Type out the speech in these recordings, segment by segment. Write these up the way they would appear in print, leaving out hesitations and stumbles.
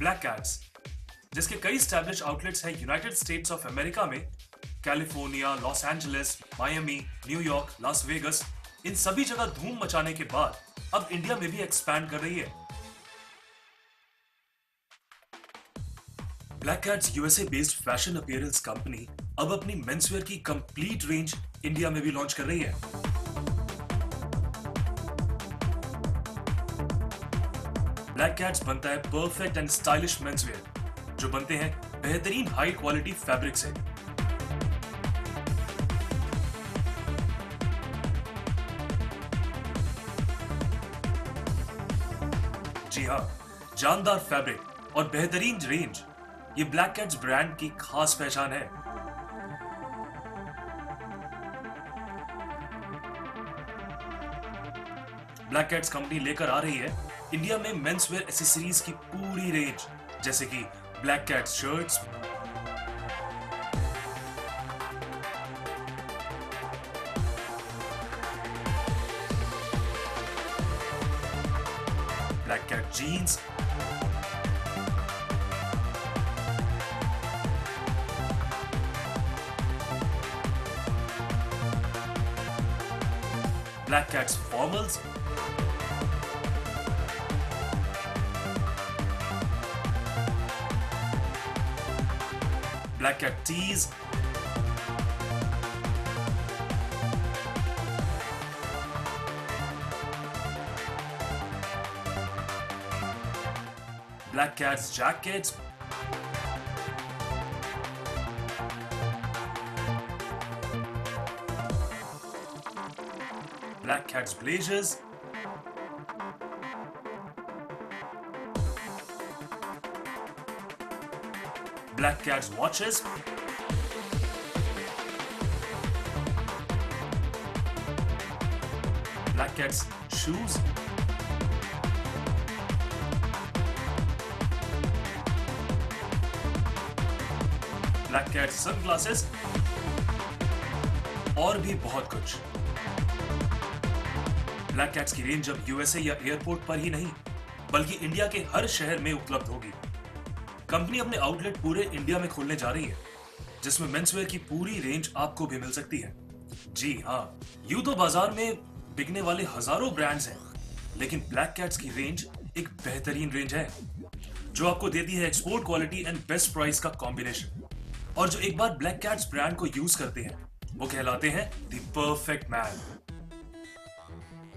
Black cats, जिसके कई establish outlets हैं यूनाइटेड स्टेट्स ऑफ अमेरिका में, California, Los Angeles, Miami, New York, Las Vegas, इन सभी जगह धूम मचाने के बाद अब इंडिया में भी एक्सपैंड कर रही है। Black cats USA based fashion appearance company अब अपनी मेंसवेयर की कंप्लीट रेंज इंडिया में भी लॉन्च कर रही है। ब्लैक कैट्स बनता है परफेक्ट एंड स्टाइलिश मेंसवेयर जो बनते हैं बेहतरीन हाई क्वालिटी फैब्रिक से। जी हाँ, जानदार फैब्रिक और बेहतरीन रेंज, ये ब्लैक कैट्स ब्रांड की खास पहचान है। ब्लैक कैट्स कंपनी लेकर आ रही है इंडिया में मेंसवेयर एसेसरीज की पूरी रेंज, जैसे कि Black Cats shirts, Black Cat jeans, Black Cats formals, Black Cat tees, Black Cats jackets, Black Cats blazers, Black Cats watches, Black Cats shoes, Black Cats sunglasses और भी बहुत कुछ। Black Cats की range अब USA या airport पर ही नहीं बल्कि इंडिया के हर शहर में उपलब्ध होगी। कंपनी अपने आउटलेट पूरे इंडिया में खोलने जा रही है, जिसमें मेंसवेयर की पूरी रेंज आपको भी मिल सकती है। जी हाँ, यूं तो बाजार में बिकने वाले हजारों ब्रांड्स हैं, लेकिन ब्लैक कैट्स की रेंज एक बेहतरीन रेंज है जो आपको देती है export quality and best price का कॉम्बिनेशन। और जो एक बार ब्लैक कैट्स ब्रांड को यूज करते हैं वो कहलाते हैं द परफेक्ट मैन।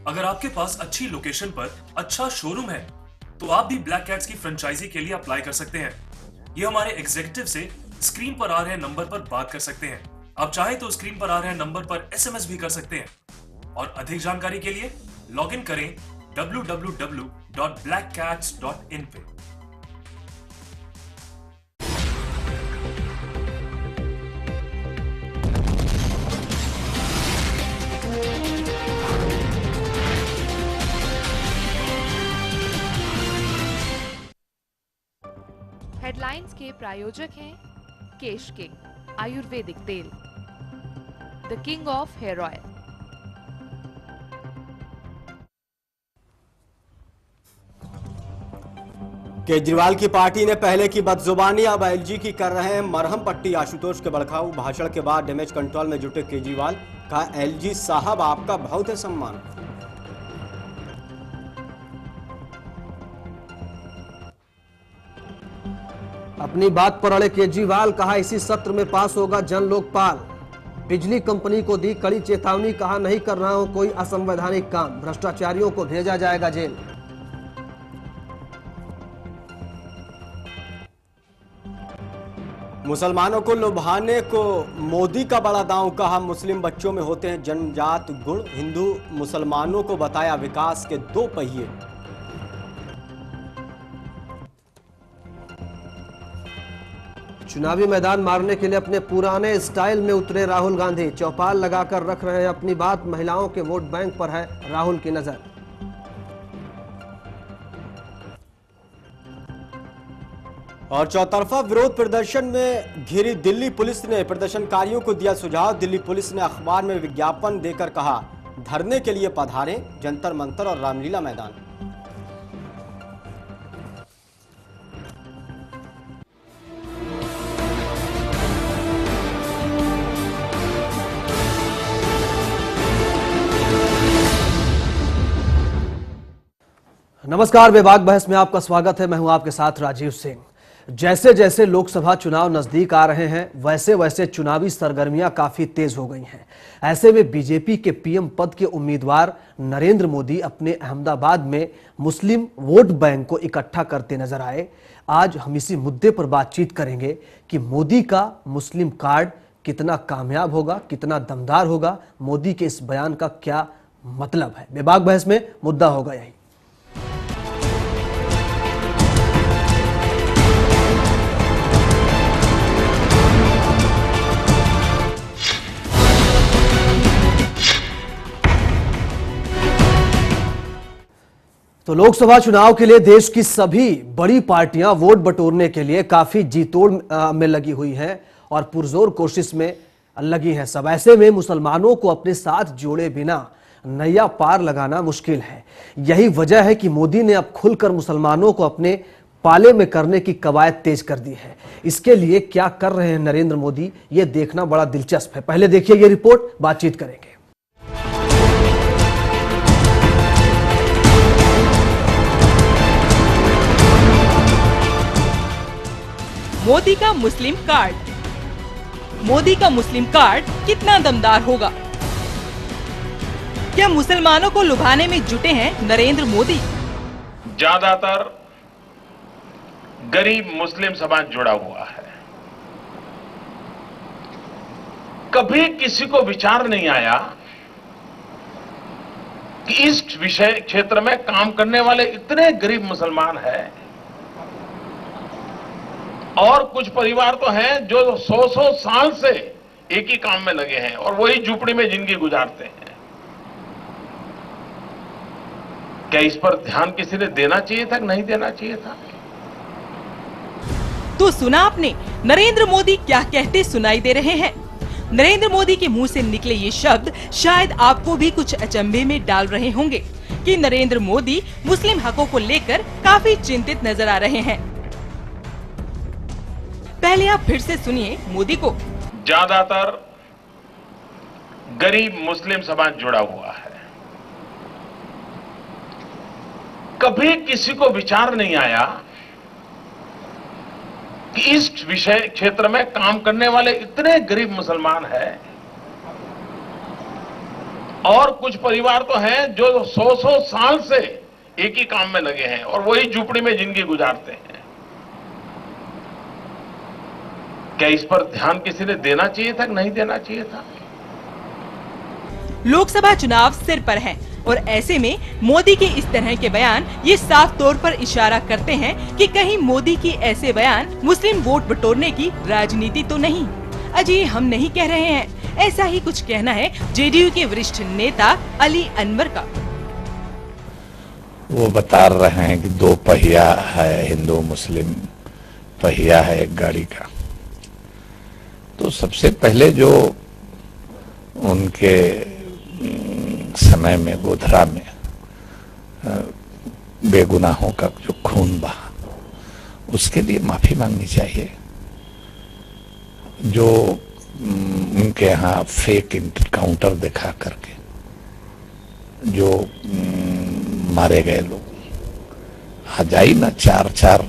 अगर आपके पास अच्छी लोकेशन पर अच्छा शोरूम है तो आप भी ब्लैक कैट्स की फ्रेंचाइजी के लिए अप्लाई कर सकते हैं। ये हमारे एग्जीक्यूटिव से स्क्रीन पर आ रहे नंबर पर बात कर सकते हैं। आप चाहें तो स्क्रीन पर आ रहे नंबर पर एसएमएस भी कर सकते हैं। और अधिक जानकारी के लिए लॉग इन करें www.blackcats.in पे। हेडलाइंस के प्रायोजक हैं केश किंग आयुर्वेदिक तेल, the king of hair oil. Kejriwal की पार्टी ने पहले की बदजुबानी अब एलजी की कर रहे हैं मरहम पट्टी। आशुतोष के भड़काऊ भाषण के बाद डैमेज कंट्रोल में जुटे केजरीवाल, कहा एलजी साहब आपका बहुत है सम्मान। अपनी बात पर अड़े केजरीवाल, कहा इसी सत्र में पास होगा जन लोकपाल। बिजली कंपनी को दी कड़ी चेतावनी, कहा नहीं कर रहा हूं कोई असंवैधानिक काम, भ्रष्टाचारियों को भेजा जाएगा जेल। मुसलमानों को लुभाने को मोदी का बड़ा दांव, कहा मुस्लिम बच्चों में होते हैं जन्मजात गुण, हिंदू मुसलमानों को बताया विकास के दो पहिए। चुनावी मैदान मारने के लिए अपने पुराने स्टाइल में उतरे राहुल गांधी, चौपाल लगाकर रख रहे हैं अपनी बात, महिलाओं के वोट बैंक पर है राहुल की नजर। और चौतरफा विरोध प्रदर्शन में घिरी दिल्ली पुलिस ने प्रदर्शनकारियों को दिया सुझाव। दिल्ली पुलिस ने अखबार में विज्ञापन देकर कहा धरने के लिए पधारें जंतर मंतर और रामलीला मैदान। नमस्कार, बेबाक बहस में आपका स्वागत है। मैं हूं आपके साथ राजीव सिंह। जैसे जैसे लोकसभा चुनाव नजदीक आ रहे हैं, वैसे वैसे चुनावी सरगर्मियां काफी तेज हो गई हैं। ऐसे में बीजेपी के पीएम पद के उम्मीदवार नरेंद्र मोदी अपने अहमदाबाद में मुस्लिम वोट बैंक को इकट्ठा करते नजर आए। आज हम इसी मुद्दे पर बातचीत करेंगे कि मोदी का मुस्लिम कार्ड कितना कामयाब होगा, कितना दमदार होगा, मोदी के इस बयान का क्या मतलब है। बेबाक बहस में मुद्दा होगा यही। तो लोकसभा चुनाव के लिए देश की सभी बड़ी पार्टियां वोट बटोरने के लिए काफी जीतोड़ में लगी हुई हैं और पुरजोर कोशिश में लगी हैं सब। ऐसे में मुसलमानों को अपने साथ जोड़े बिना नैया पार लगाना मुश्किल है। यही वजह है कि मोदी ने अब खुलकर मुसलमानों को अपने पाले में करने की कवायद तेज कर दी है। इसके लिए क्या कर रहे हैं नरेंद्र मोदी, ये देखना बड़ा दिलचस्प है। पहले देखिए ये रिपोर्ट, बातचीत करेंगे। मोदी का मुस्लिम कार्ड। मोदी का मुस्लिम कार्ड कितना दमदार होगा? क्या मुसलमानों को लुभाने में जुटे हैं नरेंद्र मोदी? ज्यादातर गरीब मुस्लिम समाज जुड़ा हुआ है। कभी किसी को विचार नहीं आया कि इस विषय क्षेत्र में काम करने वाले इतने गरीब मुसलमान हैं, और कुछ परिवार तो हैं जो 100-100 साल से एक ही काम में लगे हैं और वही झुपड़ी में जिंदगी गुजारते हैं। क्या इस पर ध्यान किसी ने देना चाहिए था कि नहीं देना चाहिए था? तो सुना आपने नरेंद्र मोदी क्या कहते सुनाई दे रहे हैं। नरेंद्र मोदी के मुंह से निकले ये शब्द शायद आपको भी कुछ अचंभे में डाल रहे होंगे कि नरेंद्र मोदी मुस्लिम हकों को लेकर काफी चिंतित नजर आ रहे हैं। पहले आप फिर से सुनिए मोदी को। ज्यादातर गरीब मुस्लिम समाज जुड़ा हुआ है। कभी किसी को विचार नहीं आया कि इस विषय क्षेत्र में काम करने वाले इतने गरीब मुसलमान हैं, और कुछ परिवार तो हैं जो 100-100 साल से एक ही काम में लगे हैं और वही झुपड़ी में जिंदगी गुजारते हैं। क्या इस पर ध्यान किसी ने देना चाहिए था कि नहीं देना चाहिए था? लोकसभा चुनाव सिर पर है और ऐसे में मोदी के इस तरह के बयान ये साफ तौर पर इशारा करते हैं कि कहीं मोदी की ऐसे बयान मुस्लिम वोट बटोरने की राजनीति तो नहीं। अजी हम नहीं कह रहे हैं, ऐसा ही कुछ कहना है जेडीयू के वरिष्ठ नेता अली अनवर का। वो बता रहे हैं कि 2 पहिया है, हिंदू मुस्लिम पहिया है एक गाड़ी का। तो सबसे पहले जो उनके समय में गोधरा में बेगुनाहों का जो खून बहा, उसके लिए माफी मांगनी चाहिए। जो उनके यहाँ फेक एनकाउंटर दिखा करके जो मारे गए लोग, आ जाई ना 4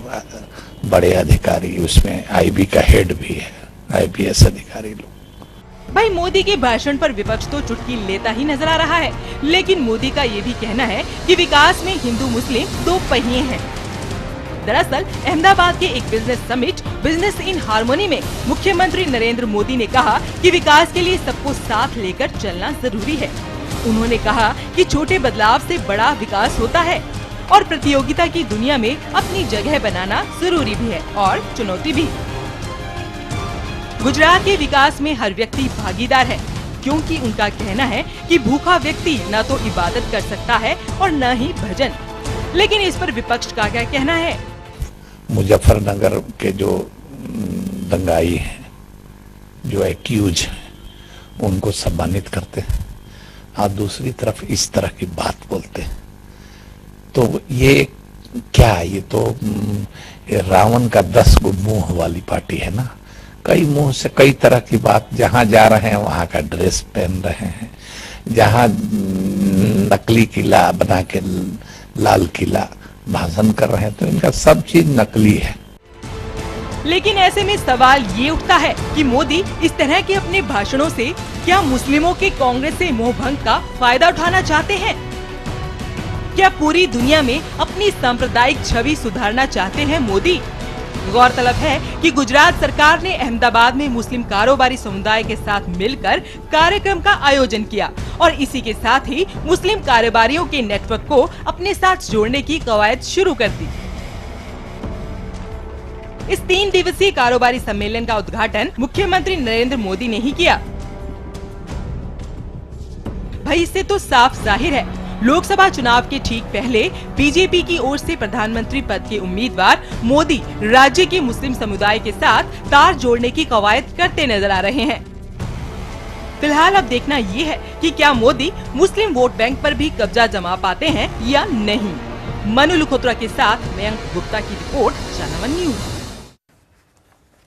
बड़े अधिकारी, उसमें आईबी का हेड भी है, आईपीएस अधिकारी लोग। भाई मोदी के भाषण पर विपक्ष तो चुटकी लेता ही नजर आ रहा है, लेकिन मोदी का ये भी कहना है कि विकास में हिंदू मुस्लिम 2 पहिए हैं। दरअसल अहमदाबाद के एक business summit business in harmony में मुख्यमंत्री नरेंद्र मोदी ने कहा कि विकास के लिए सबको साथ लेकर चलना जरूरी है। उन्होंने कहा कि छोटे बदलाव से बड़ा विकास होता है और प्रतियोगिता की दुनिया में अपनी जगह बनाना जरूरी भी है और चुनौती भी। गुजरात के विकास में हर व्यक्ति भागीदार है, क्योंकि उनका कहना है कि भूखा व्यक्ति न तो इबादत कर सकता है और न ही भजन। लेकिन इस पर विपक्ष का क्या कहना है? मुजफ्फरनगर के जो दंगाई हैं, जो एक्यूज हैं, उनको सम्मानित करते हैं और दूसरी तरफ इस तरह की बात बोलते हैं। तो ये क्या, ये तो रावण का 10 मुंह वाली पार्टी है ना। कई मुंह से कई तरह की बात, जहां जा रहे हैं वहां का ड्रेस पहन रहे हैं, जहां नकली किला बना के लाल किला भाषण कर रहे हैं, तो इनका सब चीज नकली है। लेकिन ऐसे में सवाल ये उठता है कि मोदी इस तरह के अपने भाषणों से क्या मुस्लिमों के कांग्रेस से मोहभंग का फायदा उठाना चाहते हैं? क्या पूरी दुनिया में अपनी सांप्रदायिक छवि सुधारना चाहते हैं मोदी? गौरतलब है कि गुजरात सरकार ने अहमदाबाद में मुस्लिम कारोबारी समुदाय के साथ मिलकर कार्यक्रम का आयोजन किया और इसी के साथ ही मुस्लिम कारोबारियों के नेटवर्क को अपने साथ जोड़ने की कवायद शुरू कर दी। इस 3 दिवसीय कारोबारी सम्मेलन का उद्घाटन मुख्यमंत्री नरेंद्र मोदी ने ही किया। भाई इससे तो साफ जाहिर है, लोकसभा चुनाव के ठीक पहले बीजेपी की ओर से प्रधानमंत्री पद के उम्मीदवार मोदी राज्य के मुस्लिम समुदाय के साथ तार जोड़ने की कवायद करते नजर आ रहे हैं। फिलहाल अब देखना ये है कि क्या मोदी मुस्लिम वोट बैंक पर भी कब्जा जमा पाते हैं या नहीं। मनु लखोत्रा के साथ मयंक गुप्ता की रिपोर्ट, चैनल वन न्यूज।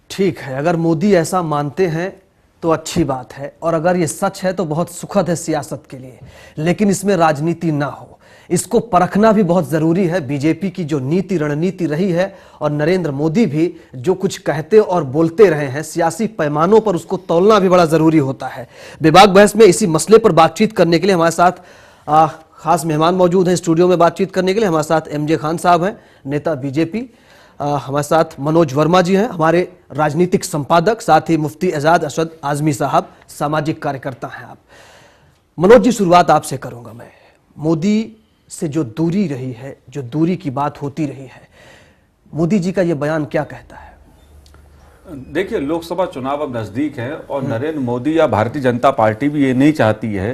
ठीक है, अगर मोदी ऐसा मानते हैं तो अच्छी बात है, और अगर ये सच है तो बहुत सुखद है सियासत के लिए, लेकिन इसमें राजनीति ना हो, इसको परखना भी बहुत जरूरी है। बीजेपी की जो नीति रणनीति रही है और नरेंद्र मोदी भी जो कुछ कहते और बोलते रहे हैं, सियासी पैमानों पर उसको तौलना भी बड़ा जरूरी होता है। बेबाक बहस में इसी मसले पर बातचीत करने के लिए हमारे साथ खास मेहमान मौजूद हैं स्टूडियो में बातचीत करने के लिए। हमारे साथ MJ खान साहब हैं, नेता बीजेपी। हमारे साथ मनोज वर्मा जी हैं, हमारे राजनीतिक संपादक, साथ ही मुफ्ती एजाज अशद आजमी साहब, सामाजिक कार्यकर्ता हैं आप। मनोज जी, शुरुआत आपसे करूंगा मैं। मोदी से जो दूरी रही है, जो दूरी की बात होती रही है, मोदी जी का ये बयान क्या कहता है? देखिए, लोकसभा चुनाव अब नजदीक है और नरेंद्र मोदी या भारतीय जनता पार्टी भी ये नहीं चाहती है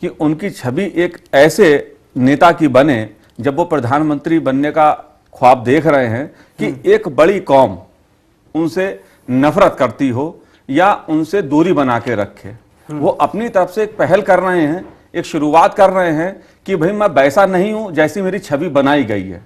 कि उनकी छवि एक ऐसे नेता की बने, जब वो प्रधानमंत्री बनने का ख्वाब देख रहे हैं, कि एक बड़ी कौम उनसे नफरत करती हो या उनसे दूरी बना के रखे। वो अपनी तरफ से एक पहल कर रहे हैं, एक शुरुआत कर रहे हैं कि भाई मैं वैसा नहीं हूं जैसी मेरी छवि बनाई गई है।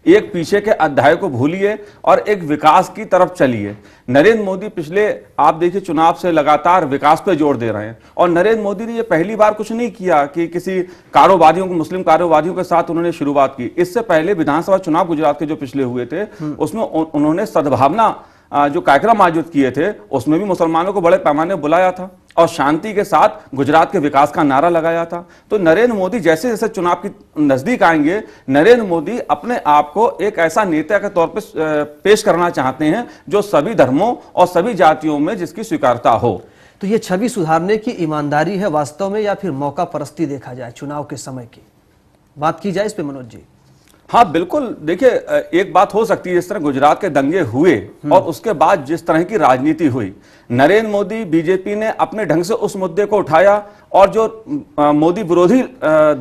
एक पीछे के अध्याय को भूलिए और एक विकास की तरफ चलिए। नरेंद्र मोदी पिछले, आप देखिए, चुनाव से लगातार विकास पे जोर दे रहे हैं, और नरेंद्र मोदी ने ये पहली बार कुछ नहीं किया कि किसी कारोबारियों को, मुस्लिम कारोबारियों के साथ उन्होंने शुरुआत की। इससे पहले विधानसभा चुनाव गुजरात के जो पिछले हुए थे, उसमें उन्होंने सद्भावना जो कार्यक्रम आयोजित किए थे, उसमें भी मुसलमानों को बड़े पैमाने पर बुलाया था और शांति के साथ गुजरात के विकास का नारा लगाया था। तो नरेंद्र मोदी जैसे जैसे चुनाव की नजदीक आएंगे, नरेंद्र मोदी अपने आप को एक ऐसा नेता के तौर पर पेश करना चाहते हैं जो सभी धर्मों और सभी जातियों में जिसकी स्वीकारता हो। तो ये छवि सुधारने की ईमानदारी है वास्तव में, या फिर मौका परस्ती देखा जाए चुनाव के समय की? बात की जाए इस पे मनोज जी। हाँ बिल्कुल, देखिए, एक बात हो सकती है, जिस तरह गुजरात के दंगे हुए और उसके बाद जिस तरह की राजनीति हुई, नरेंद्र मोदी, बीजेपी ने अपने ढंग से उस मुद्दे को उठाया, और जो मोदी विरोधी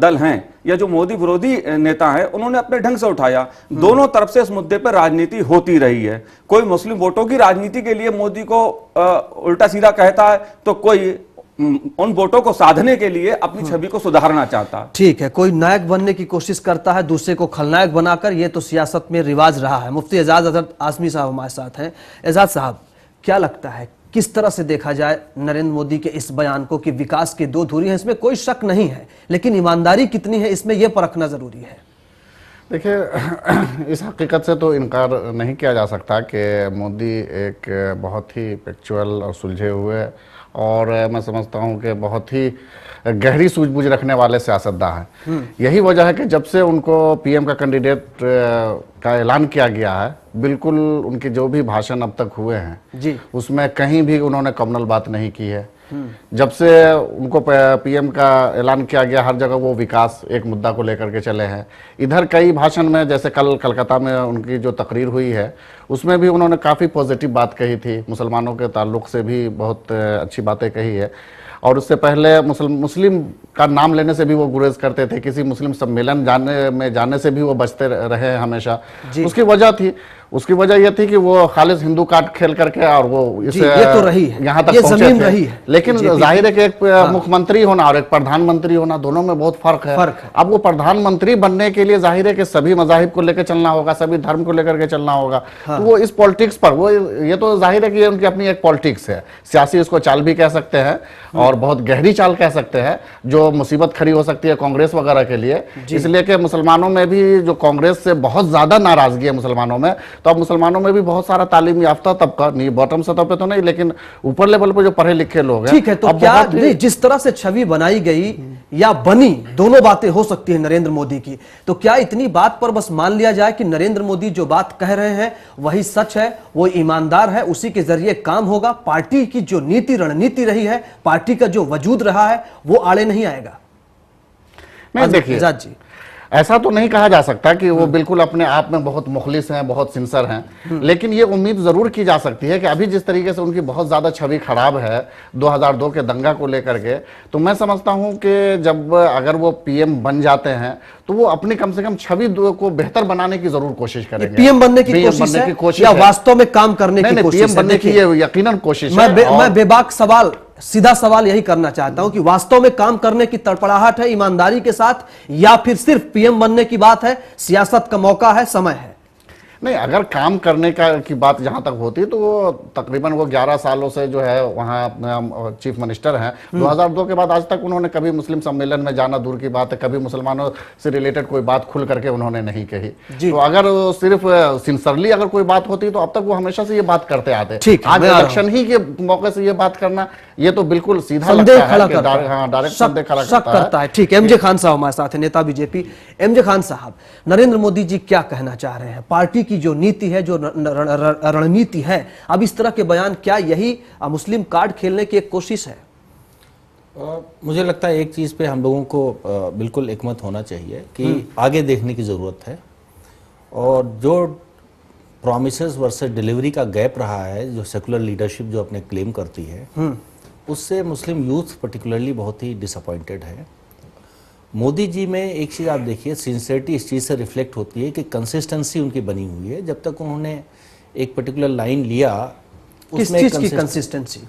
दल हैं या जो मोदी विरोधी नेता हैं, उन्होंने अपने ढंग से उठाया। दोनों तरफ से इस मुद्दे पर राजनीति होती रही है। कोई मुस्लिम वोटों की राजनीति के लिए मोदी को उल्टा सीधा कहता है, तो कोई उन वोटों को साधने के लिए अपनी छवि को सुधारना चाहता। ठीक है, कोई नायक बनने की कोशिश करता है दूसरे को खलनायक बनाकर, ये तो सियासत में रिवाज रहा है। मुफ्ती एजाज अशद आजमी साहब हमारे साथ हैं। एजाज साहब, क्या लगता है किस तरह से देखा जाए नरेंद्र मोदी के इस बयान को कि विकास की 2 धुरी है? इसमें कोई शक नहीं है, लेकिन ईमानदारी कितनी है इसमें यह परखना जरूरी है। देखिए, इस हकीकत से तो इनकार नहीं किया जा सकता कि मोदी एक बहुत ही फैक्चुअल और सुलझे हुए, और मैं समझता हूं कि बहुत ही गहरी सूझबूझ रखने वाले सियासतदान हैं। यही वजह है कि जब से उनको पीएम का कैंडिडेट का ऐलान किया गया है, बिल्कुल उनके जो भी भाषण अब तक हुए हैं जी, उसमें कहीं भी उन्होंने कम्युनल बात नहीं की है। जब से उनको पीएम का ऐलान किया गया, हर जगह वो विकास एक मुद्दा को लेकर के चले हैं। इधर कई भाषण में, जैसे कल कलकत्ता में उनकी जो तकरीर हुई है, उसमें भी उन्होंने काफ़ी पॉजिटिव बात कही थी, मुसलमानों के ताल्लुक से भी बहुत अच्छी बातें कही है। और उससे पहले मुस्लिम का नाम लेने से भी वो गुरेज करते थे, किसी मुस्लिम सम्मेलन जाने से भी वो बचते रहे हमेशा। उसकी वजह थी उसकी वजह यह थी कि वो खालिस हिंदू कार्ड खेल करके और वो इस ये तो रही है, यहाँ तक ये पहुंचे जमीन थे। रही है। लेकिन जाहिर है कि एक मुख्यमंत्री होना और एक प्रधानमंत्री होना, दोनों में बहुत फर्क है। अब वो प्रधानमंत्री बनने के लिए जाहिर है कि सभी मजाहिब को लेकर चलना होगा, सभी धर्म को लेकर के चलना होगा। तो वो इस पॉलिटिक्स पर वो, ये तो जाहिर है कि उनकी अपनी एक पॉलिटिक्स है, सियासी उसको चाल भी कह सकते हैं और बहुत गहरी चाल कह सकते हैं, जो मुसीबत खड़ी हो सकती है कांग्रेस वगैरह के लिए। इसलिए कि मुसलमानों में भी जो कांग्रेस से बहुत ज्यादा नाराजगी है मुसलमानों में, तो अब मुसलमानों में भी बहुत सारा तालीम याफ्ता तबका, नहीं बॉटम सतह पे तो नहीं, लेकिन ऊपर लेवल पे जो पढ़े लिखे लोग हैं। ठीक है, तो क्या नहीं, जिस तरह से छवि बनाई गई या बनी, दोनों बातें हो सकती है नरेंद्र मोदी की, तो क्या इतनी बात पर बस मान लिया जाए कि नरेंद्र मोदी जो बात कह रहे हैं वही सच है, वो ईमानदार है, उसी के जरिए काम होगा, पार्टी की जो नीति रणनीति रही है, पार्टी का जो वजूद रहा है, वो आड़े नहीं आएगा? नहीं, देखिए जी, ऐसा तो नहीं कहा जा सकता कि वो बिल्कुल अपने आप में बहुत मुखलिस हैं, बहुत सिंसर हैं, लेकिन ये उम्मीद जरूर की जा सकती है कि अभी जिस तरीके से उनकी बहुत ज्यादा छवि खराब है 2002 के दंगा को लेकर के, तो मैं समझता हूं कि जब अगर वो पीएम बन जाते हैं तो वो अपनी कम से कम छवि को बेहतर बनाने की जरूर कोशिश करेंगे। पीएम बनने की कोशिश है या वास्तव में काम करने की कोशिश है? पीएम बनने की ये यकीनन कोशिश है। मैं बेबाक सवाल, सीधा सवाल यही करना चाहता हूं कि वास्तव में काम करने की तड़पड़ाहट है ईमानदारी के साथ, या फिर सिर्फ पीएम बनने की बात है, सियासत का मौका है, समय है? नहीं, अगर काम करने की बात जहां तक होती तो वो तकरीबन वो 11 सालों से जो है वहां चीफ मिनिस्टर हैं। 2002 के बाद आज तक उन्होंने कभी मुस्लिम सम्मेलन में जाना दूर की बात है, कभी मुसलमानों से रिलेटेड कोई बात खुल करके उन्होंने नहीं कही। तो अगर सिर्फ सिंसरली अगर कोई बात होती तो अब तक वो हमेशा से ये बात करते आते। आज इलेक्शन ही के मौके से ये बात करना, ये तो बिल्कुल सीधा संदेह खड़ा करता है। ठीक है, एमजे खान साहब हमारे साथ है, नेता बीजेपी। एमजे खान साहब, नरेंद्र मोदी जी क्या कहना चाह रहे हैं? पार्टी की जो नीति है, जो रणनीति है, अब इस तरह के बयान, क्या यही मुस्लिम कार्ड खेलने की एक कोशिश है? मुझे लगता है एक चीज़ पे हम लोगों को बिल्कुल एकमत होना चाहिए कि आगे देखने की ज़रूरत है, और जो प्रॉमिसेस वर्सेस डिलीवरी का गैप रहा है, जो सेकुलर लीडरशिप जो अपने क्लेम करती है, उससे मुस्लिम यूथ पर्टिकुलरली बहुत ही डिसअपॉइंटेड है। मोदी जी में एक चीज़ आप देखिए, सिंसियरिटी इस चीज़ से रिफ्लेक्ट होती है कि कंसिस्टेंसी उनकी बनी हुई है। जब तक उन्होंने एक पर्टिकुलर लाइन लिया, किस चीज़ की कंसिस्टेंसी?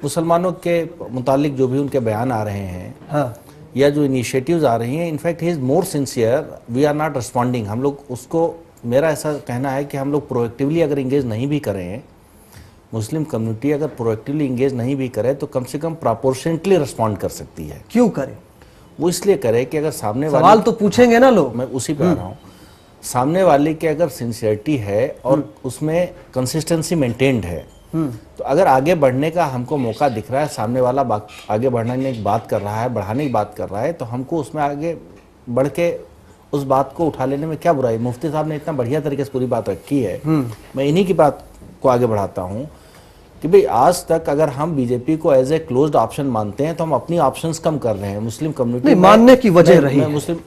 मुसलमानों के मुतालिक जो भी उनके बयान आ रहे हैं, या जो इनिशिएटिव्स आ रही हैं, in fact he is more sincere, we are not responding. हम लोग उसको, मेरा ऐसा कहना है कि हम लोग प्रोएक्टिवली अगर इंगेज नहीं भी करें, मुस्लिम कम्युनिटी अगर प्रोएक्टिवली इंगेज नहीं भी करे, तो कम से कम प्रपोर्शनेटली रिस्पॉन्ड कर सकती है। क्यों करे? वो इसलिए करे कि अगर सामने वाले, सवाल तो पूछेंगे ना लोग, मैं उसी पे आ रहा हूँ, सामने वाले की अगर सिंसियरिटी है और उसमें कंसिस्टेंसी मेंटेन्ड है, तो अगर आगे बढ़ने का हमको मौका दिख रहा है, सामने वाला आगे बढ़ने की बात कर रहा है, बढ़ाने की बात कर रहा है, तो हमको उसमें आगे बढ़ के उस बात को उठा लेने में क्या बुराई? मुफ्ती साहब ने इतना बढ़िया तरीके से पूरी बात रखी है, मैं इन्हीं की बात को आगे बढ़ाता हूँ कि भाई आज तक अगर हम बीजेपी को एज ए क्लोज्ड ऑप्शन मानते हैं, तो हम अपनी ऑप्शंस कम कर रहे हैं। मुस्लिम कम्युनिटी मानने की वजह रही है मुस्लिम,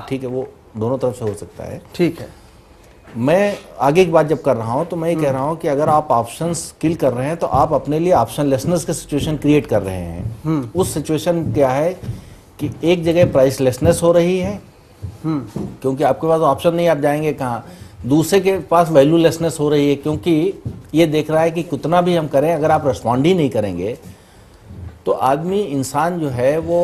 ठीक है, वो दोनों तरफ से हो सकता है, ठीक है। मैं आगे की बात जब कर रहा हूं, तो मैं ये कह रहा हूं कि अगर आप ऑप्शंस किल कर रहे हैं, तो आप अपने लिए ऑप्शनलेसनेस की सिचुएशन क्रिएट कर रहे हैं। उस सिचुएशन क्या है कि एक जगह प्राइसलेसनेस हो रही है, क्योंकि आपके पास ऑप्शन नहीं, आप जाएंगे कहाँ? दूसरे के पास वैल्यूलेसनेस हो रही है, क्योंकि ये देख रहा है कि कितना भी हम करें, अगर आप रिस्पॉन्ड ही नहीं करेंगे, तो आदमी, इंसान जो है वो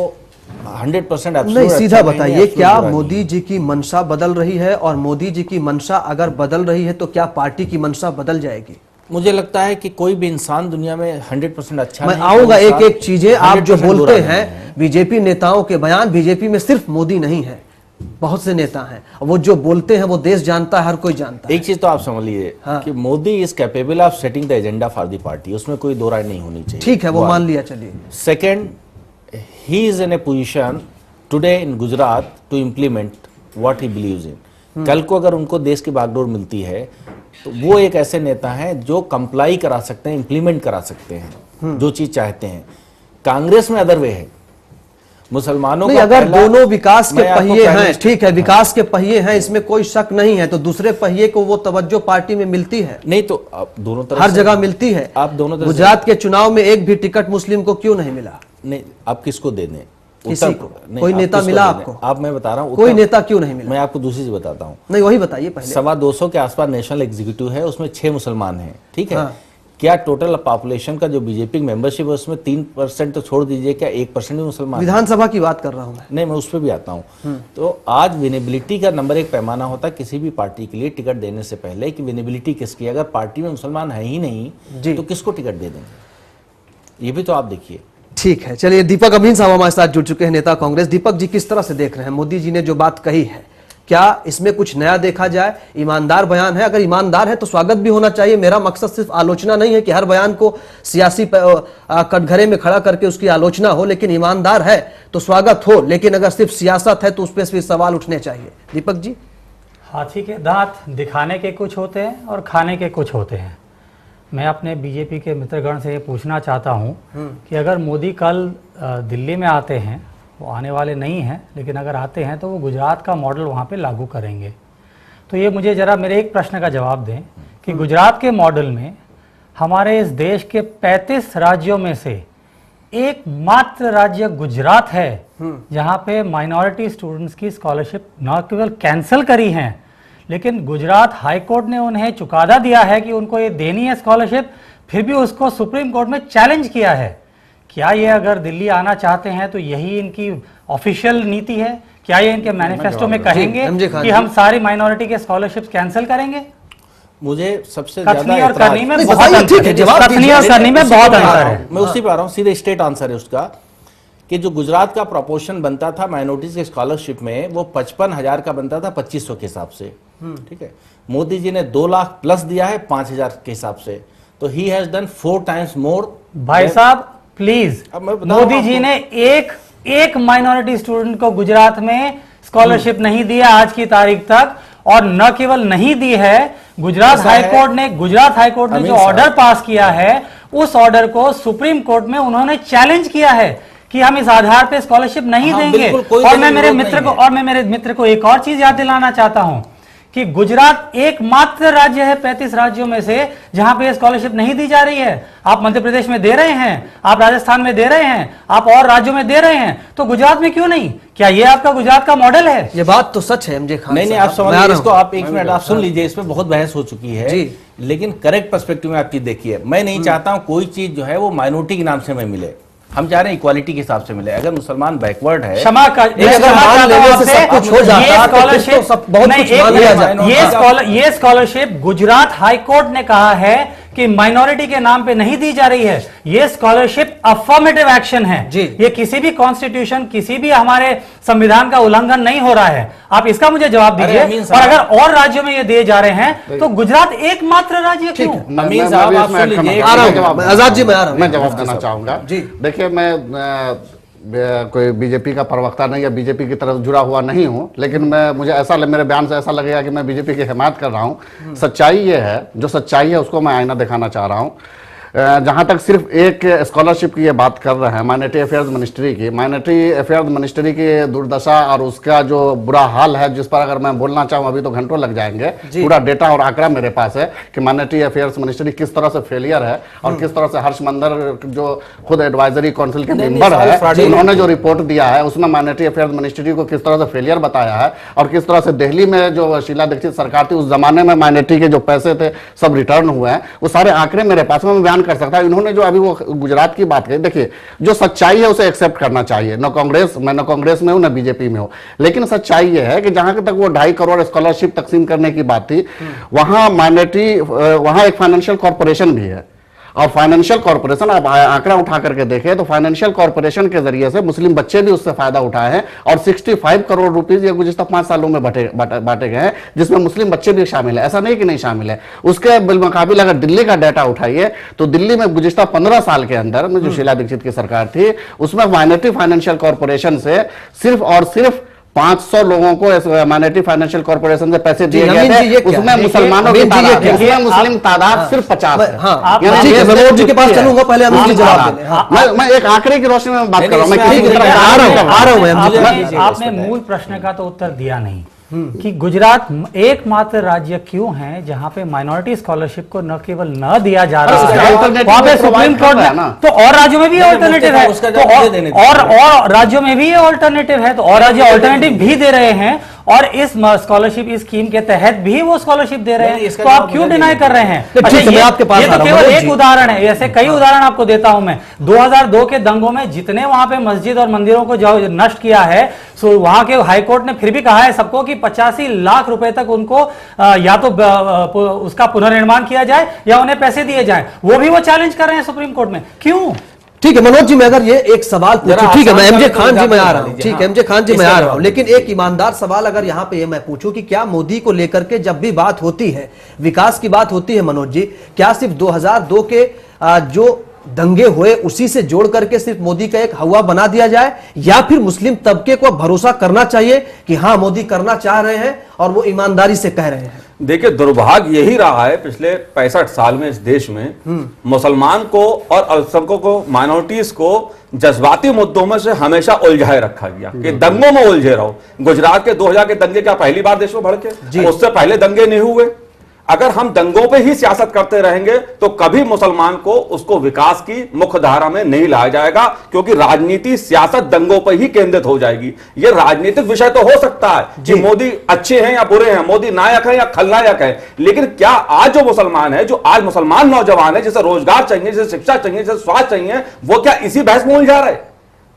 100% नहीं। सीधा बताइए, क्या मोदी जी की मंशा बदल रही है? और मोदी जी की मंशा अगर बदल रही है, तो क्या पार्टी की मंशा बदल जाएगी? मुझे लगता है कि कोई भी इंसान दुनिया में 100% अच्छा मैं आऊंगा एक एक चीजें आप जो बोलते हैं, बीजेपी नेताओं के बयान, बीजेपी में सिर्फ मोदी नहीं है, बहुत से नेता हैं, वो जो बोलते हैं वो देश जानता है, हर कोई जानता है। एक चीज तो आप समझ लीजिए कि Modi is capable of setting the agenda for the party, उसमें कोई दो राय नहीं होनी चाहिए। ठीक है, वो मान लिया, चलिए। Second, he is in a position today in Gujarat to implement what he believes in. कल को अगर उनको देश की बागडोर मिलती है, तो वो एक ऐसे नेता हैं जो कंप्लाई करा सकते हैं, इंप्लीमेंट करा सकते हैं जो चीज चाहते हैं। कांग्रेस में अदर वे है, मुसलमानों नहीं, अगर दोनों विकास के पहिए हैं, ठीक है, विकास के पहिए हैं, इसमें कोई शक नहीं है, तो दूसरे पहिए को वो तवज्जो पार्टी में मिलती है? नहीं, तो आप दोनों तरफ हर जगह मिलती है। आप दोनों तरफ, गुजरात के चुनाव में एक भी टिकट मुस्लिम को क्यों नहीं मिला? नहीं, आप किसको दे दें? किसी को नहीं, कोई आप नेता किसको मिला दे दें? आपको? आप मैं बता रहा हूँ कोई नेता क्यों नहीं मिला? मैं आपको दूसरी चीज बताता हूँ। नहीं वही बताइए पहले। 225 के आसपास नेशनल एग्जीक्यूटिव है, उसमें 6 मुसलमान हैं, ठीक है। हाँ। क्या टोटल पॉपुलेशन का जो बीजेपी की मेंबरशिप है उसमें 3% तो छोड़ दीजिए, क्या 1% भी मुसलमान है? विधानसभा की बात कर रहा हूं मैं। नहीं, मैं उस पर भी आता हूँ। तो आज विनेबिलिटी का नंबर 1 पैमाना होता है किसी भी पार्टी के लिए टिकट देने से पहले कि विनेबिलिटी किसकी है। अगर पार्टी में मुसलमान है ही नहीं तो किसको टिकट दे देंगे, ये भी तो आप देखिए। ठीक है, चलिए दीपक अमीन साहब हमारे साथ जुड़ चुके हैं, नेता कांग्रेस। दीपक जी, किस तरह से देख रहे हैं मोदी जी ने जो बात कही है, क्या इसमें कुछ नया देखा जाए? ईमानदार बयान है, अगर ईमानदार है तो स्वागत भी होना चाहिए। मेरा मकसद सिर्फ आलोचना नहीं है कि हर बयान को सियासी कटघरे में खड़ा करके उसकी आलोचना हो, लेकिन ईमानदार है तो स्वागत हो, लेकिन अगर सिर्फ सियासत है तो उस पर सिर्फ सवाल उठने चाहिए। दीपक जी। हाथी के दांत दिखाने के कुछ होते हैं और खाने के कुछ होते हैं। मैं अपने बीजेपी के मित्रगण से ये पूछना चाहता हूँ कि अगर मोदी कल दिल्ली में आते हैं, वो आने वाले नहीं हैं, लेकिन अगर आते हैं तो वो गुजरात का मॉडल वहाँ पे लागू करेंगे, तो ये मुझे ज़रा मेरे एक प्रश्न का जवाब दें कि गुजरात के मॉडल में हमारे इस देश के 35 राज्यों में से एकमात्र राज्य गुजरात है जहाँ पे माइनॉरिटी स्टूडेंट्स की स्कॉलरशिप न केवल कैंसिल करी हैं, लेकिन गुजरात हाई कोर्ट ने उन्हें चुकादा दिया है कि उनको ये देनी है स्कॉलरशिप, फिर भी उसको सुप्रीम कोर्ट में चैलेंज किया है। क्या ये अगर दिल्ली आना चाहते हैं तो यही इनकी ऑफिशियल नीति है? क्या ये इनके मैनिफेस्टो में कहेंगे कि हम सारी माइनॉरिटी के स्कॉलरशिप्स कैंसिल करेंगे? मुझे सबसे कथनी ज्यादा और करनी में बहुत मैं उसी पर आ रहा हूँ, सीधे स्टेट आंसर है उसका कि जो गुजरात का प्रोपोर्शन बनता था माइनॉरिटीज के स्कॉलरशिप में, वो 55,000 का बनता था 2500 के हिसाब से, ठीक है। मोदी जी ने 2 लाख प्लस दिया है 5,000 के हिसाब से, तो he has done 4 times more. भाई साहब प्लीज, मोदी जी ने एक माइनॉरिटी स्टूडेंट को गुजरात में स्कॉलरशिप नहीं दिया आज की तारीख तक, और न केवल नहीं दी है, गुजरात हाईकोर्ट ने जो ऑर्डर पास किया है उस ऑर्डर को सुप्रीम कोर्ट में उन्होंने चैलेंज किया है कि हम इस आधार पे स्कॉलरशिप नहीं देंगे। और मैं मेरे मित्र को एक और चीज याद दिलाना चाहता हूं कि गुजरात एकमात्र राज्य है 35 राज्यों में से जहां पे स्कॉलरशिप नहीं दी जा रही है। आप मध्य प्रदेश में दे रहे हैं, आप राजस्थान में दे रहे हैं, आप और राज्यों में दे रहे हैं, तो गुजरात में क्यों नहीं? क्या ये आपका गुजरात का मॉडल है? ये बात तो सच है एमजे खान। नहीं, आप समझिए इसको, आप 1 मिनट आप सुन लीजिए, इसमें बहुत बहस हो चुकी है जी। लेकिन करेक्ट पर्सपेक्टिव में आप चीज देखिए, मैं नहीं चाहता हूं कोई चीज जो है वो माइनॉरिटी के नाम से हमें मिले, हम चाह रहे हैं इक्वालिटी के हिसाब से मिले। अगर मुसलमान बैकवर्ड है, क्षमा कर, ये स्कॉलरशिप गुजरात हाई कोर्ट ने कहा है कि माइनॉरिटी के नाम पे नहीं दी जा रही है। ये स्कॉलरशिप अफर्मेटिव एक्शन है जी। ये किसी भी कॉन्स्टिट्यूशन, किसी भी हमारे संविधान का उल्लंघन नहीं हो रहा है। आप इसका मुझे जवाब दीजिए। और अगर और राज्यों में ये दिए जा रहे हैं तो गुजरात एकमात्र राज्य क्यों? अमीन साहब आप सुन लीजिए। आजाद जी मैं जवाब देना चाहूंगा जी। देखिए, मैं कोई बीजेपी का प्रवक्ता नहीं या बीजेपी की तरफ जुड़ा हुआ नहीं हूं, लेकिन मुझे ऐसा मेरे बयान से ऐसा लगेगा कि मैं बीजेपी की हिमायत कर रहा हूं। सच्चाई ये है, जो सच्चाई है उसको मैं आईना दिखाना चाह रहा हूं। जहां तक सिर्फ एक स्कॉलरशिप की ये बात कर रहे हैं माइनॉरिटी अफेयर्स मिनिस्ट्री की, माइनॉरिटी अफेयर्स मिनिस्ट्री की दुर्दशा और उसका जो बुरा हाल है, जिस पर अगर मैं बोलना चाहूँ अभी तो घंटों लग जाएंगे। पूरा डेटा और आंकड़ा मेरे पास है कि माइनॉरिटी अफेयर्स मिनिस्ट्री किस तरह से फेलियर है और किस तरह से हर्ष मंदर जो खुद एडवाइजरी काउंसिल के मेंबर है, उन्होंने जो रिपोर्ट दिया है उसमें माइनॉरिटी अफेयर्स मिनिस्ट्री को किस तरह से फेलियर बताया है और किस तरह से दिल्ली में जो शीला दीक्षित सरकार थी उस जमाने में माइनॉरिटी के जो पैसे थे सब रिटर्न हुए हैं। वो सारे आंकड़े मेरे पास में मैं बयान कर सकता है। इन्होंने जो अभी वो गुजरात की बात कही, देखिए जो सच्चाई है उसे एक्सेप्ट करना चाहिए। मैं न कांग्रेस में हूं न बीजेपी में हूं, लेकिन सच्चाई ये है कि जहां तक वो 2.5 करोड़ स्कॉलरशिप तकसीम करने की बात थी, वहां वहां एक फाइनेंशियल कॉर्पोरेशन भी है। और फाइनेंशियल कॉर्पोरेशन, आप आंकड़ा उठा करके देखें तो फाइनेंशियल कॉर्पोरेशन के जरिए से मुस्लिम बच्चे भी उससे फायदा उठाए हैं और 65 करोड़ रुपीज ये गुज़िश्ता 5 सालों में बांटे गए हैं, जिसमें मुस्लिम बच्चे भी शामिल है। ऐसा नहीं कि नहीं शामिल है। उसके बिलमुकाबिल अगर दिल्ली का डाटा उठाइए तो दिल्ली में गुज़िश्ता 15 साल के अंदर में जो शीला दीक्षित की सरकार थी उसमें माइनॉरिटी फाइनेंशियल कॉर्पोरेशन से सिर्फ और सिर्फ 500 लोगों को माइनॉरिटी फाइनेंशियल कॉर्पोरेशन से पैसे दिए गए थे। उसमें मुसलमानों की तादाद, उसमें मुस्लिम तादाद सिर्फ 50 है। मैं मोदी के पास चलूंगा, पहले अमीन जी जवाब दें। मैं एक आंकड़े की रोशनी में बात कर रहा हूं। आपने मूल प्रश्न का तो उत्तर दिया नहीं कि गुजरात एकमात्र राज्य क्यों है जहां पे माइनॉरिटी स्कॉलरशिप को न केवल न दिया जा रहा है, वहां पे सुप्रीम कोर्ट में, तो और राज्यों में भी ऑल्टरनेटिव है, तो और राज्यों में भी ये ऑल्टरनेटिव है, तो और राज्य ऑल्टरनेटिव भी दे रहे हैं और इस स्कॉलरशिप स्कीम के तहत भी वो स्कॉलरशिप दे रहे हैं, तो आप क्यों डिनाई कर रहे हैं? अच्छा, ये तो केवल एक उदाहरण है, ऐसे कई उदाहरण आपको देता हूं मैं। 2002 के दंगों में जितने वहां पे मस्जिद और मंदिरों को जो नष्ट किया है, सो वहां के हाईकोर्ट ने फिर भी कहा है सबको कि 85 लाख रुपए तक उनको या तो उसका पुनर्निर्माण किया जाए या उन्हें पैसे दिए जाए, वो भी वो चैलेंज कर रहे हैं सुप्रीम कोर्ट में। क्यों? ठीक है मनोज जी, मैं अगर ये एक सवाल पूछूं, ठीक है मैं एमजे खान जी में आ रहा हूं, ठीक है एमजे खान जी मैं आ रहा हूं, लेकिन एक ईमानदार सवाल अगर यहां पे ये मैं पूछूं कि क्या मोदी को लेकर के जब भी बात होती है, विकास की बात होती है मनोज जी, क्या सिर्फ 2002 के जो दंगे हुए उसी से जोड़ करके सिर्फ मोदी का एक हवा बना दिया जाए, या फिर मुस्लिम तबके को भरोसा करना चाहिए कि हां मोदी करना चाह रहे हैं और वो ईमानदारी से कह रहे हैं? देखिए, दुर्भाग्य यही रहा है पिछले 65 साल में इस देश में मुसलमान को और अल्पसंख्यकों को, माइनॉरिटीज को जज्बाती मुद्दों में से हमेशा उलझाए रखा गया कि दंगों में उलझे रहो। गुजरात के 2000 के दंगे क्या पहली बार देश में भड़के? उससे पहले दंगे नहीं हुए? अगर हम दंगों पे ही सियासत करते रहेंगे तो कभी मुसलमान को उसको विकास की मुख्य धारा में नहीं लाया जाएगा, क्योंकि राजनीति सियासत दंगों पर ही केंद्रित हो जाएगी। यह राजनीतिक विषय तो हो सकता है कि मोदी अच्छे हैं या बुरे हैं, मोदी नायक है या खलनायक है, लेकिन क्या आज जो मुसलमान है, जो आज मुसलमान नौजवान है, जिसे रोजगार चाहिए, जिसे शिक्षा चाहिए, जिसे स्वास्थ्य चाहिए, वो क्या इसी बहस में उलझा रहे?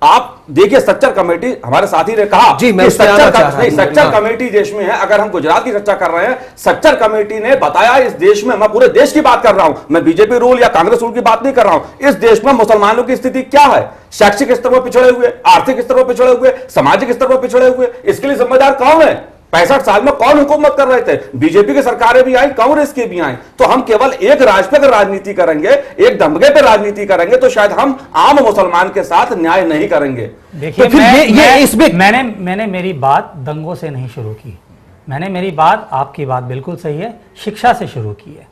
आप देखिए, सच्चर कमेटी, हमारे साथी ने कहा जी, मैं सच्चर कमेटी देश में है। अगर हम गुजरात की चर्चा कर रहे हैं, सच्चर कमेटी ने बताया इस देश में, मैं पूरे देश की बात कर रहा हूं, मैं बीजेपी रूल या कांग्रेस रूल की बात नहीं कर रहा हूं, इस देश में मुसलमानों की स्थिति क्या है? शैक्षिक स्तर पर पिछड़े हुए, आर्थिक स्तर पर पिछड़े हुए, सामाजिक स्तर पर पिछड़े हुए। इसके लिए जिम्मेदार कौन है? 65 साल में कौन हुकूमत कर रहे थे? बीजेपी की सरकारें भी आई, कांग्रेस की भी आई। तो हम केवल एक राज्य पे राजनीति करेंगे, एक दंगे पे राजनीति करेंगे, तो शायद हम आम मुसलमान के साथ न्याय नहीं करेंगे। देखिए, मैंने मेरी बात दंगों से नहीं शुरू की, मैंने मेरी बात, आपकी बात बिल्कुल सही है, शिक्षा से शुरू की है।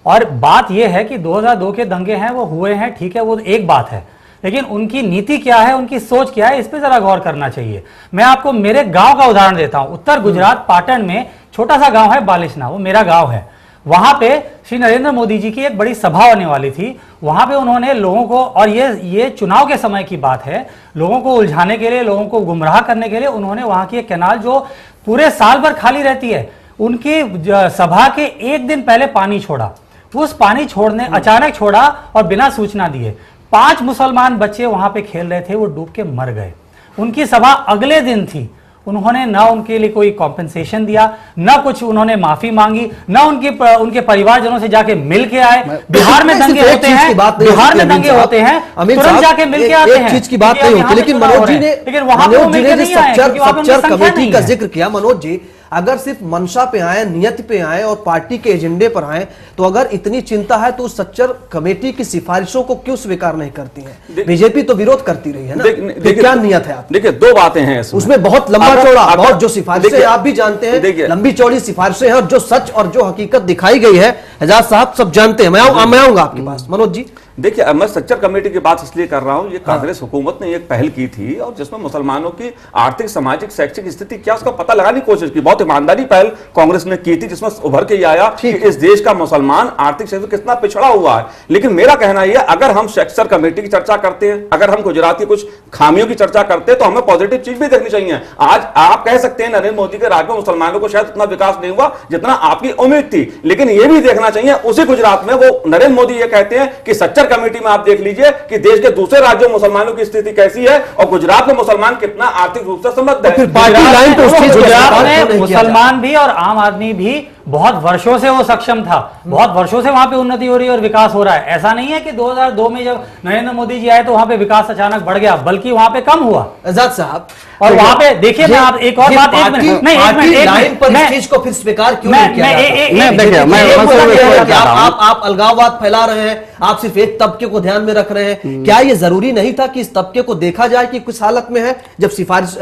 और बात यह है कि 2002 के दंगे हैं, वो हुए हैं, ठीक है, वो एक बात है, लेकिन उनकी नीति क्या है, उनकी सोच क्या है, इस पे जरा गौर करना चाहिए। मैं आपको मेरे गांव का उदाहरण देता हूं। उत्तर गुजरात पाटन में छोटा सा गांव है बालिशना, वो मेरा गांव है। वहां पे श्री नरेंद्र मोदी जी की एक बड़ी सभा होने वाली थी। वहां पे उन्होंने लोगों को, और ये चुनाव के समय की बात है, लोगों को उलझाने के लिए, लोगों को गुमराह करने के लिए उन्होंने वहां की एक कैनाल जो पूरे साल भर खाली रहती है, उनकी सभा के एक दिन पहले पानी छोड़ा। उस पानी छोड़ने अचानक छोड़ा और बिना सूचना दिए 5 मुसलमान बच्चे वहां पे खेल रहे थे, वो डूब के मर गए। उनकी सभा अगले दिन थी, उन्होंने ना उनके लिए कोई कॉम्पेंसेशन दिया, ना कुछ उन्होंने माफी मांगी, ना उनके परिवारजनों से जाके मिल के आए। बिहार में दंगे होते हैं, बिहार में दंगे होते हैं, तुरंत जाके मिल के आते हैं। एक चीज की बात नहीं होती, लेकिन मनोज जी ने सच्चर कमेटी का जिक्र किया। मनोज जी, अगर सिर्फ मंशा पे आए, नियत पे आए और पार्टी के एजेंडे पर आए, तो अगर इतनी चिंता है तो सच्चर कमेटी की सिफारिशों को क्यों स्वीकार नहीं करती है? बीजेपी तो विरोध करती रही है ना, क्या नियत है आपकी? देखिए, 2 बातें हैं उसमें बहुत लंबा चौड़ा, बहुत जो सिफारिशें आप भी जानते हैं, लंबी चौड़ी सिफारिशें हैं, और जो सच और जो हकीकत दिखाई गई है एजाज साहब सब जानते हैं। मैं आऊंगा आपके पास। मनोज जी, देखिए, मैं सच्चर कमेटी की बात इसलिए कर रहा हूं, ये कांग्रेस हुकूमत ने एक पहल की थी और जिसमें मुसलमानों की आर्थिक, सामाजिक, शैक्षिक स्थिति क्या उसका पता लगाने की कोशिश की। बहुत ईमानदारी पहल कांग्रेस ने की थी, जिसमें उभर के ये आया कि इस देश का मुसलमान आर्थिक क्षेत्र में कितना पिछड़ा हुआ है। लेकिन मेरा कहना यह, अगर हम सच्चर कमेटी की चर्चा करते हैं, अगर हम गुजरात की कुछ खामियों की चर्चा करते हैं, तो हमें पॉजिटिव चीज भी देखनी चाहिए। आज आप कह सकते हैं नरेंद्र मोदी के राज में मुसलमानों को शायद उतना विकास नहीं हुआ जितना आपकी उम्मीद थी, लेकिन यह भी देखना चाहिए उसी गुजरात में वो नरेंद्र मोदी ये कहते हैं कि सच्चर कमेटी में आप देख लीजिए कि देश के दूसरे राज्यों में मुसलमानों की स्थिति कैसी है और गुजरात में मुसलमान कितना आर्थिक रूप से समृद्ध है। गुजरात में मुसलमान भी और आम आदमी भी बहुत वर्षों से वो सक्षम था, बहुत वर्षों से वहां पे उन्नति हो रही है और विकास हो रहा है। ऐसा नहीं है कि 2002 में जब नरेंद्र मोदी जी आए तो वहां पे विकास अचानक बढ़ गया, बल्कि वहां पे कम हुआ। आजाद साहब, और वहां पे देखिए, मैं आप एक और बात, एक मिनट पर इस चीज को फिर स्वीकार क्यों नहीं किया? आप अलगाववाद फैला रहे हैं, आप सिर्फ एक तबके को ध्यान में रख रहे हैं। क्या ये जरूरी नहीं था कि इस तबके को देखा जाए कि किस हालत में है? जब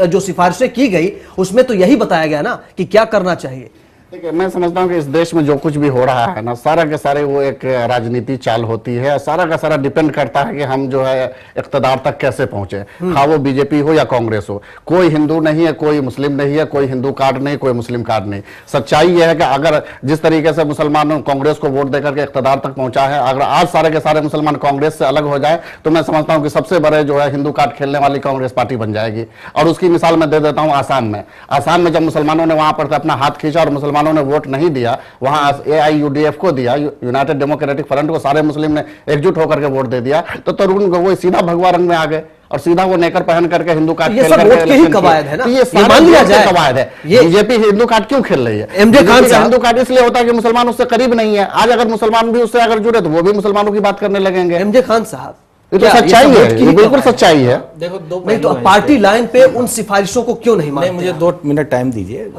जो सिफारिशें की गई उसमें तो यही बताया गया ना कि क्या करना चाहिए। देखिए, मैं समझता हूँ कि इस देश में जो कुछ भी हो रहा है ना, सारा के सारे वो एक राजनीति चाल होती है। सारा का सारा डिपेंड करता है कि हम जो है इक़्तिदार तक कैसे पहुंचे, खा वो बीजेपी हो या कांग्रेस हो। कोई हिंदू नहीं है, कोई मुस्लिम नहीं है, कोई हिंदू कार्ड नहीं, कोई मुस्लिम कार्ड नहीं। सच्चाई यह है कि अगर जिस तरीके से मुसलमानों कांग्रेस को वोट देकर के इक़्तिदार तक पहुंचा है, अगर आज सारे के सारे मुसलमान कांग्रेस से अलग हो जाए तो मैं समझता हूँ कि सबसे बड़े जो है हिंदू कार्ड खेलने वाली कांग्रेस पार्टी बन जाएगी। और उसकी मिसाल मैं दे देता हूँ आसाम में जब मुसलमानों ने वहां पर अपना हाथ खींचा और मुसलमानों ने वोट नहीं दिया, वहां AIUDF को दिया, यूनाइटेड डेमोक्रेटिक फ्रंट को, सारे मुस्लिम ने एकजुट होकर के वोट दे दिया, तो तरुण गोगोई सीधा भगवा रंग में आ गए और सीधा वो नेकर पहन करके हिंदू कार्ड खेल करके ही कवायद है ना, ये मान लिया जाए कवायद है। बीजेपी हिंदू कार्ड क्यों खेल रही है? MJ खान साहब, हिंदू कार्ड इसलिए होता है कि मुसलमान उससे करीब नहीं है। आज अगर मुसलमान भी उससे अगर जुड़े तो वो भी मुसलमानों की बात करने लगेंगे। MJ खान साहब, ये तो सच्चाई है, ये बिल्कुल सच्चाई है। देखो, दो नहीं तो पार्टी लाइन पे उन सिफारिशों को क्यों नहीं मानते? मुझे 2 मिनट टाइम दीजिए।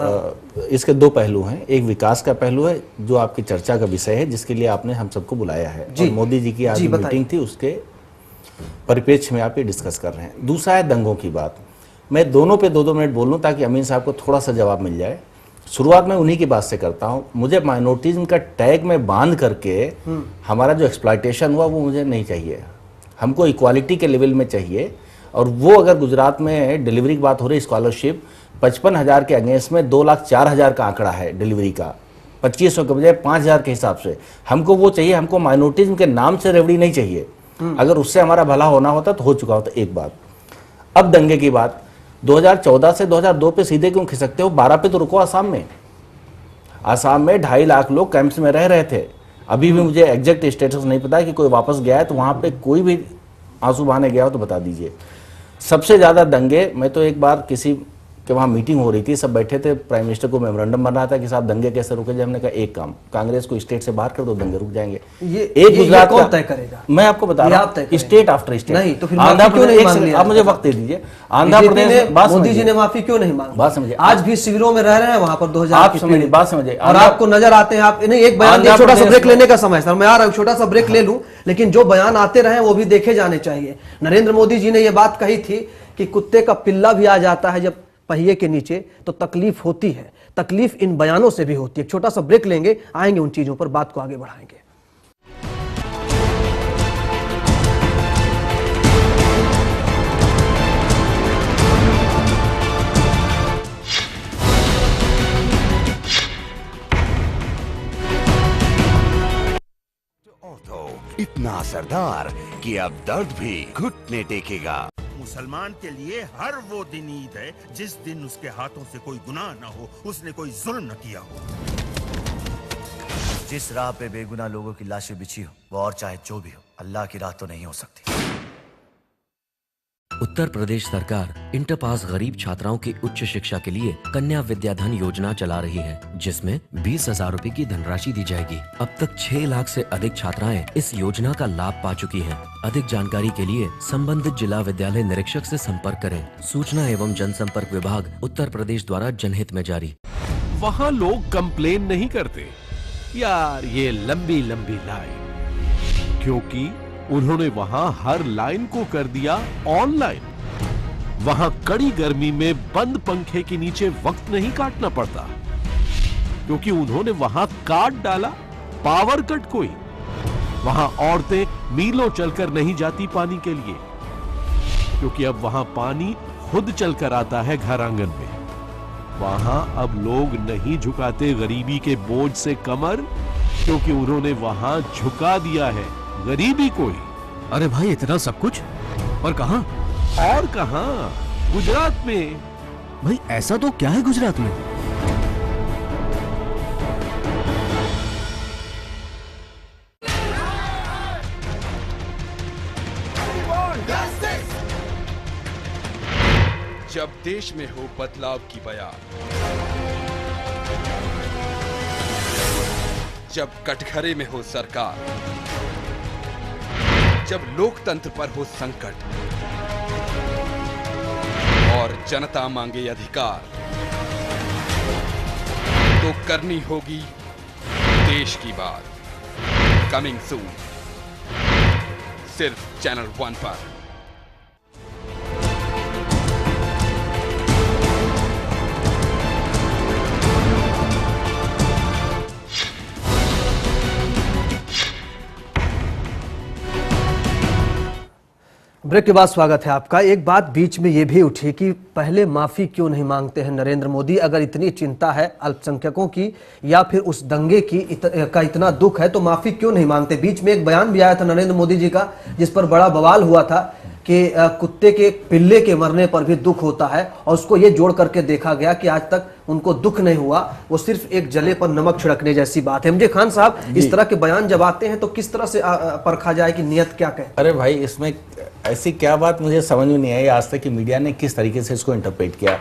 इसके 2 पहलू हैं। एक विकास का पहलू है जो आपकी चर्चा का विषय है, जिसके लिए आपने हम सबको बुलाया है, और मोदी जी की आज मीटिंग थी, उसके परिप्रेक्ष्य में आप ये डिस्कस कर रहे हैं। दूसरा है दंगों की बात। मैं दोनों पे 2-2 मिनट बोल लूँ ताकि अमीन साहब को थोड़ा सा जवाब मिल जाए। शुरुआत में उन्हीं की बात से करता हूँ। मुझे माइनॉरिटीज़ का टैग में बांध करके हमारा जो एक्सप्लॉयटेशन हुआ वो मुझे नहीं चाहिए। हमको इक्वालिटी के लेवल में चाहिए। और वो अगर गुजरात में डिलीवरी की बात हो रही, स्कॉलरशिप 55,000 के अगेंस्ट में 2,04,000 का आंकड़ा है डिलीवरी का, 2,500 के बजाय 5,000 के हिसाब से। हमको वो चाहिए, हमको माइनॉरिटीज़ के नाम से रेवड़ी नहीं चाहिए। अगर उससे हमारा भला होना होता तो हो चुका होता। एक बात। अब दंगे की बात, 2014 से 2002 पे सीधे क्यों खिसकते हो? 12 पे तो रुको। आसाम में 2.5 लाख लोग कैंप्स में रह रहे थे। अभी भी मुझे एग्जैक्ट स्टेटस नहीं पता है कि कोई वापस गया है, तो वहां पे कोई भी आंसू बहाने गया हो तो बता दीजिए। सबसे ज्यादा दंगे, मैं तो एक बार किसी के वहाँ मीटिंग हो रही थी, सब बैठे थे, प्राइम मिनिस्टर को मेमोरेंडम बन रहा था कि साहब दंगे कैसे रुके जाए। हमने कहा एक काम, कांग्रेस को स्टेट से बाहर कर दो, दंगे रुक जाएंगे। ये गुजरात कौन तय करेगा? मैं आपको बता रहा हूँ, स्टेट आफ्टर स्टेट। नहीं तो फिर आंध्र प्रदेश, आप मुझे वक्त दे दीजिए। आंध्र प्रदेश, मोदी जी ने माफी क्यों नहीं मांगी? बात समझिए, आज भी शिविरों में रह रहे हैं वहां पर 2000। आप समझिए, बात समझिए, और आपको नजर आते हैं। आप एक बयान, छोटा सा ब्रेक लेने का समय सर, मैं आ रहा हूँ, छोटा सा ब्रेक ले लूं, लेकिन जो बयान आते रहे वो भी देखे जाने चाहिए। नरेंद्र मोदी जी ने यह बात कही थी कि कुत्ते का पिल्ला भी आ जाता है जब पहिए के नीचे तो तकलीफ होती है। तकलीफ इन बयानों से भी होती है। छोटा सा ब्रेक लेंगे, आएंगे उन चीजों पर, बात को आगे बढ़ाएंगे। इतना असरदार कि अब दर्द भी घुटने टेकेगा। मुसलमान के लिए हर वो दिन ईद है जिस दिन उसके हाथों से कोई गुनाह न हो, उसने कोई जुल्म न किया हो। जिस राह पे बेगुनाह लोगों की लाशें बिछी हो, वो और चाहे जो भी हो, अल्लाह की राह तो नहीं हो सकती। उत्तर प्रदेश सरकार इंटर पास गरीब छात्राओं की उच्च शिक्षा के लिए कन्या विद्याधन योजना चला रही है, जिसमें 20,000 रूपए की धनराशि दी जाएगी। अब तक 6 लाख से अधिक छात्राएं इस योजना का लाभ पा चुकी हैं। अधिक जानकारी के लिए संबंधित जिला विद्यालय निरीक्षक से संपर्क करें। सूचना एवं जनसंपर्क विभाग उत्तर प्रदेश द्वारा जनहित में जारी। वहाँ लोग कंप्लेन नहीं करते, यार ये लंबी लंबी लाइन, क्योंकि उन्होंने वहां हर लाइन को कर दिया ऑनलाइन। वहां कड़ी गर्मी में बंद पंखे के नीचे वक्त नहीं काटना पड़ता, क्योंकि उन्होंने वहां काट डाला पावर कट कोई। वहां औरतें मीलों चलकर नहीं जाती पानी के लिए, क्योंकि अब वहां पानी खुद चलकर आता है घर आंगन में। वहां अब लोग नहीं झुकाते गरीबी के बोझ से कमर, क्योंकि उन्होंने वहां झुका दिया है गरीबी कोई। अरे भाई, इतना सब कुछ, और कहां? और कहां? गुजरात में। भाई ऐसा तो क्या है गुजरात में? जब देश में हो बदलाव की बयार, जब कटघरे में हो सरकार, जब लोकतंत्र पर हो संकट और जनता मांगे अधिकार, तो करनी होगी देश की बात। कमिंग सून, सिर्फ चैनल 1 पर। ब्रेक के बाद स्वागत है आपका। एक बात बीच में ये भी उठी कि पहले माफी क्यों नहीं मांगते हैं नरेंद्र मोदी? अगर इतनी चिंता है अल्पसंख्यकों की या फिर उस दंगे की का इतना दुख है तो माफी क्यों नहीं मांगते? बीच में एक बयान भी आया था नरेंद्र मोदी जी का जिस पर बड़ा बवाल हुआ था कि कुत्ते के पिल्ले के मरने पर भी दुख होता है, और उसको ये जोड़ करके देखा गया कि आज तक उनको दुख नहीं हुआ, वो सिर्फ एक जले पर नमक छिड़कने जैसी बात है। एमजे खान साहब, इस तरह के बयान जब आते हैं तो किस तरह से परखा जाए कि नियत क्या कहे? अरे भाई, इसमें ऐसी क्या बात मुझे समझ में नहीं आई आज तक कि मीडिया ने किस तरीके से इसको इंटरप्रेट किया।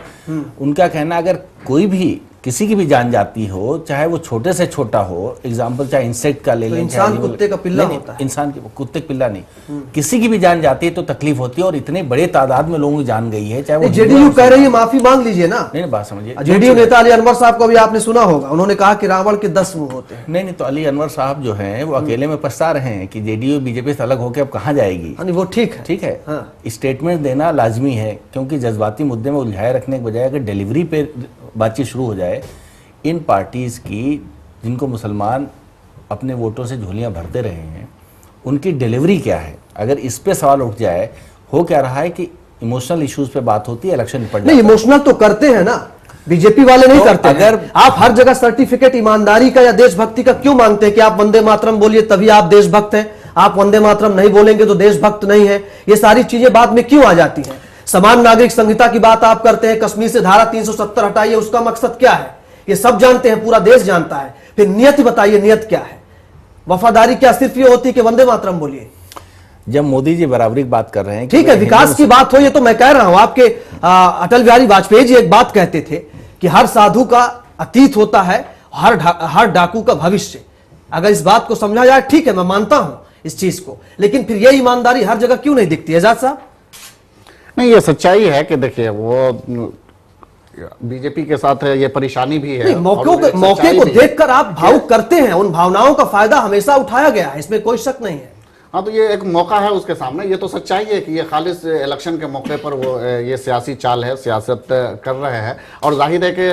उनका कहना अगर कोई भी किसी की भी जान जाती हो, चाहे वो छोटे से छोटा हो, एग्जाम्पल चाहे इंसेक्ट का ले लें, इंसान कुत्ते का पिल्ला होता है, इंसान कुत्ते का पिल्ला नहीं, किसी की भी जान जाती है तो तकलीफ होती है, और इतने बड़े तादाद में लोगों की जान गई है। चाहे वो जेडीयू कह रही है माफी मांग लीजिए ना। नहीं, बात समझिए, जेडीयू नेता अली अनवर साहब को भी आपने सुना होगा, उन्होंने कहा कि रावण के 10 मुंह होते हैं। नहीं, तो अली अनवर साहब जो हैं वो अकेले में पछता रहे हैं कि जेडीयू बीजेपी से अलग होकर अब कहाँ जाएगी। वो ठीक है, स्टेटमेंट देना लाजमी है, क्योंकि जज्बाती मुद्दे में उलझाए रखने के बजाय अगर डिलीवरी पे बातचीत शुरू हो जाए, इन पार्टीज की जिनको मुसलमान अपने वोटों से झोलियां भरते रहे हैं, उनकी डिलीवरी क्या है? अगर इस पे सवाल उठ जाए, हो क्या रहा है कि इमोशनल इश्यूज पे बात होती है, इलेक्शन निपट जाता है। नहीं, इमोशनल तो करते हैं ना, बीजेपी वाले नहीं करते। अगर आप हर जगह सर्टिफिकेट ईमानदारी का या देशभक्ति का क्यों मांगते हैं कि आप वंदे मातरम बोलिए तभी आप देशभक्त हैं, आप वंदे मातरम नहीं बोलेंगे तो देशभक्त नहीं है? ये सारी चीजें बाद में क्यों आ जाती हैं? समान नागरिक संहिता की बात आप करते हैं, कश्मीर से धारा 370 हटाइए, उसका मकसद क्या है? ये सब जानते हैं, पूरा देश जानता है। फिर नियत बताइए, नियत क्या है? वफादारी क्या सिर्फ ये होती है कि वंदे मातरम बोलिए? जब मोदी जी बराबरी की बात कर रहे हैं, ठीक है, विकास की बात हो, ये तो मैं कह रहा हूं। आपके अटल बिहारी वाजपेयी जी एक बात कहते थे कि हर साधु का अतीत होता है, हर डाकू का भविष्य। अगर इस बात को समझा जाए, ठीक है, मैं मानता हूं इस चीज को, लेकिन फिर ये ईमानदारी हर जगह क्यों नहीं दिखती? एजाज साहब, नहीं, ये सच्चाई है कि देखिए वो बीजेपी के साथ ये परेशानी भी है। मौके को देखकर आप भावुक करते हैं, उन भावनाओं का फायदा हमेशा उठाया गया है, इसमें कोई शक नहीं है। हाँ, तो ये एक मौका है उसके सामने, ये तो सच्चाई है कि ये खालिस इलेक्शन के मौके पर वो ये सियासी चाल है, सियासत कर रहे हैं। और जाहिर है कि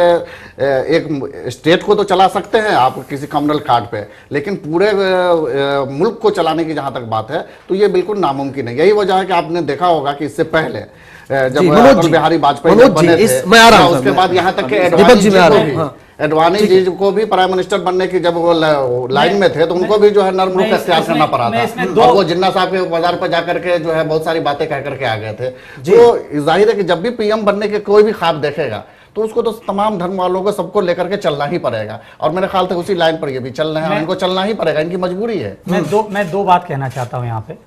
एक स्टेट को तो चला सकते हैं आप किसी कम्युनल कार्ड पे, लेकिन पूरे मुल्क को चलाने की जहां तक बात है तो ये बिल्कुल नामुमकिन है। यही वजह है कि आपने देखा होगा कि इससे पहले जब अटल बिहारी वाजपेयी बने थे, उसके बाद यहाँ तक एडवाणी जी को भी प्राइम मिनिस्टर बनने की जब वो लाइन में थे तो उनको भी जो है नर्म रूप इख्तियार करना पड़ा था, और वो जिन्ना साहब के बाजार पर जाकर के जो है बहुत सारी बातें कह करके आ गए थे। तो जाहिर है कि जब भी पीएम बनने के कोई भी ख्वाब देखेगा तो उसको तो तमाम धर्म वालों को सबको लेकर के चलना ही पड़ेगा, और मेरे ख्याल से उसी लाइन पर ये भी चल रहे हैं, इनको चलना ही पड़ेगा, इनकी मजबूरी है। मैं दो बात कहना चाहता हूँ यहाँ पे।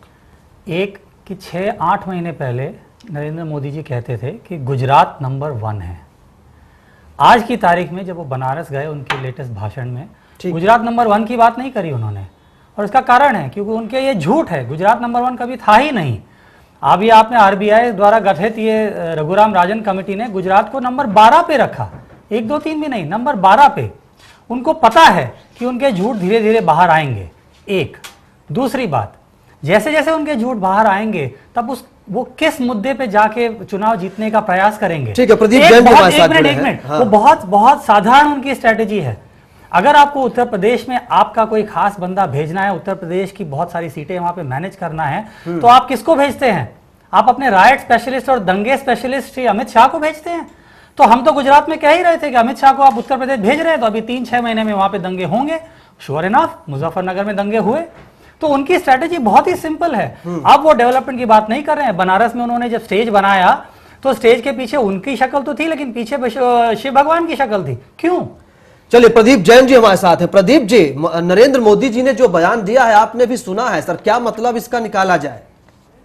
एक कि 6-8 महीने पहले नरेंद्र मोदी जी कहते थे कि गुजरात नंबर 1 है। आज की तारीख में जब वो बनारस गए उनके लेटेस्ट भाषण में गुजरात नंबर 1 की बात नहीं करी उन्होंने, और इसका कारण है क्योंकि उनके ये झूठ है, गुजरात नंबर 1 कभी था ही नहीं। अभी आपने आरबीआई द्वारा गठित ये रघुराम राजन कमेटी ने गुजरात को नंबर 12 पे रखा, 1, 2, 3 भी नहीं, नंबर 12 पे। उनको पता है कि उनके झूठ धीरे धीरे बाहर आएंगे। एक दूसरी बात, जैसे जैसे उनके झूठ बाहर आएंगे तब वो किस मुद्दे पे जाके चुनाव जीतने का प्रयास करेंगे। ठीक है, प्रदीप एक मिनट, वो बहुत साधारण उनकी स्ट्रेटेजी है। अगर आपको उत्तर प्रदेश में आपका कोई खास बंदा भेजना है, उत्तर प्रदेश की बहुत सारी सीटें वहां पे मैनेज करना है, तो आप किसको भेजते हैं? आप अपने राइट स्पेशलिस्ट और दंगे स्पेशलिस्ट श्री अमित शाह को भेजते हैं। तो हम तो गुजरात में कह ही रहे थे कि अमित शाह को आप उत्तर प्रदेश भेज रहे हैं तो अभी 3-6 महीने में वहां पे दंगे होंगे। श्योर इनफ मुजफ्फरनगर में दंगे हुए। तो उनकी स्ट्रेटेजी बहुत ही सिंपल है। अब वो डेवलपमेंट की बात नहीं कर रहे हैं। बनारस में उन्होंने जब स्टेज बनाया तो स्टेज के पीछे उनकी शक्ल तो थी, लेकिन पीछे शिव भगवान की शक्ल थी। क्यों? चलिए, प्रदीप जैन जी हमारे साथ हैं। प्रदीप जी, नरेंद्र मोदी जी ने जो बयान दिया है आपने भी सुना है सर, क्या मतलब इसका निकाला जाए?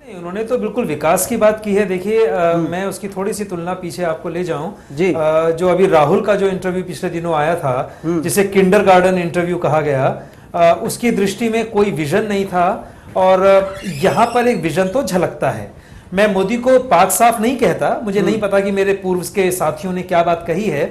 उन्होंने तो बिल्कुल विकास की बात की है। देखिए, मैं उसकी थोड़ी सी तुलना पीछे आपको ले जाऊं जी। जो अभी राहुल का जो इंटरव्यू पिछले दिनों आया था, जिसे किंडरगार्टन इंटरव्यू कहा गया, उसकी दृष्टि में कोई विजन नहीं था, और यहाँ पर एक विजन तो झलकता है। मैं मोदी को पाक साफ नहीं कहता, मुझे नहीं पता कि मेरे पूर्व के साथियों ने क्या बात कही है।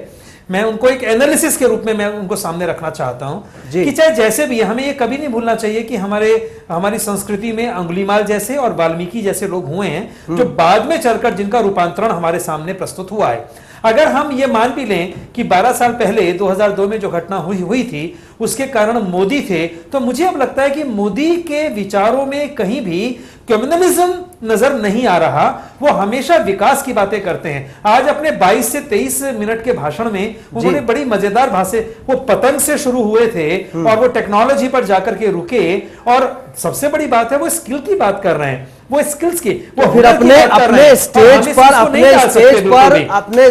मैं उनको एक एनालिसिस के रूप में मैं उनको सामने रखना चाहता हूं कि चाहे जैसे भी, हमें ये कभी नहीं भूलना चाहिए कि हमारी संस्कृति में अंगुलीमाल जैसे और वाल्मीकि जैसे लोग हुए हैं जो बाद में चलकर जिनका रूपांतरण हमारे सामने प्रस्तुत हुआ है। अगर हम ये मान भी लें कि 12 साल पहले 2002 में जो घटना हुई थी उसके कारण मोदी थे, तो मुझे अब लगता है कि मोदी के विचारों में कहीं भी कम्युनलिज्म नजर नहीं आ रहा। वो हमेशा विकास की बातें करते हैं। आज अपने 22 से 23 मिनट के भाषण में उन्होंने बड़ी मजेदार भाषा, वो पतंग से शुरू हुए थे और वो टेक्नोलॉजी पर जाकर के रुके, और सबसे बड़ी बात है वो स्किल की बात कर रहे हैं, वो स्किल्स की, वो फिर अपने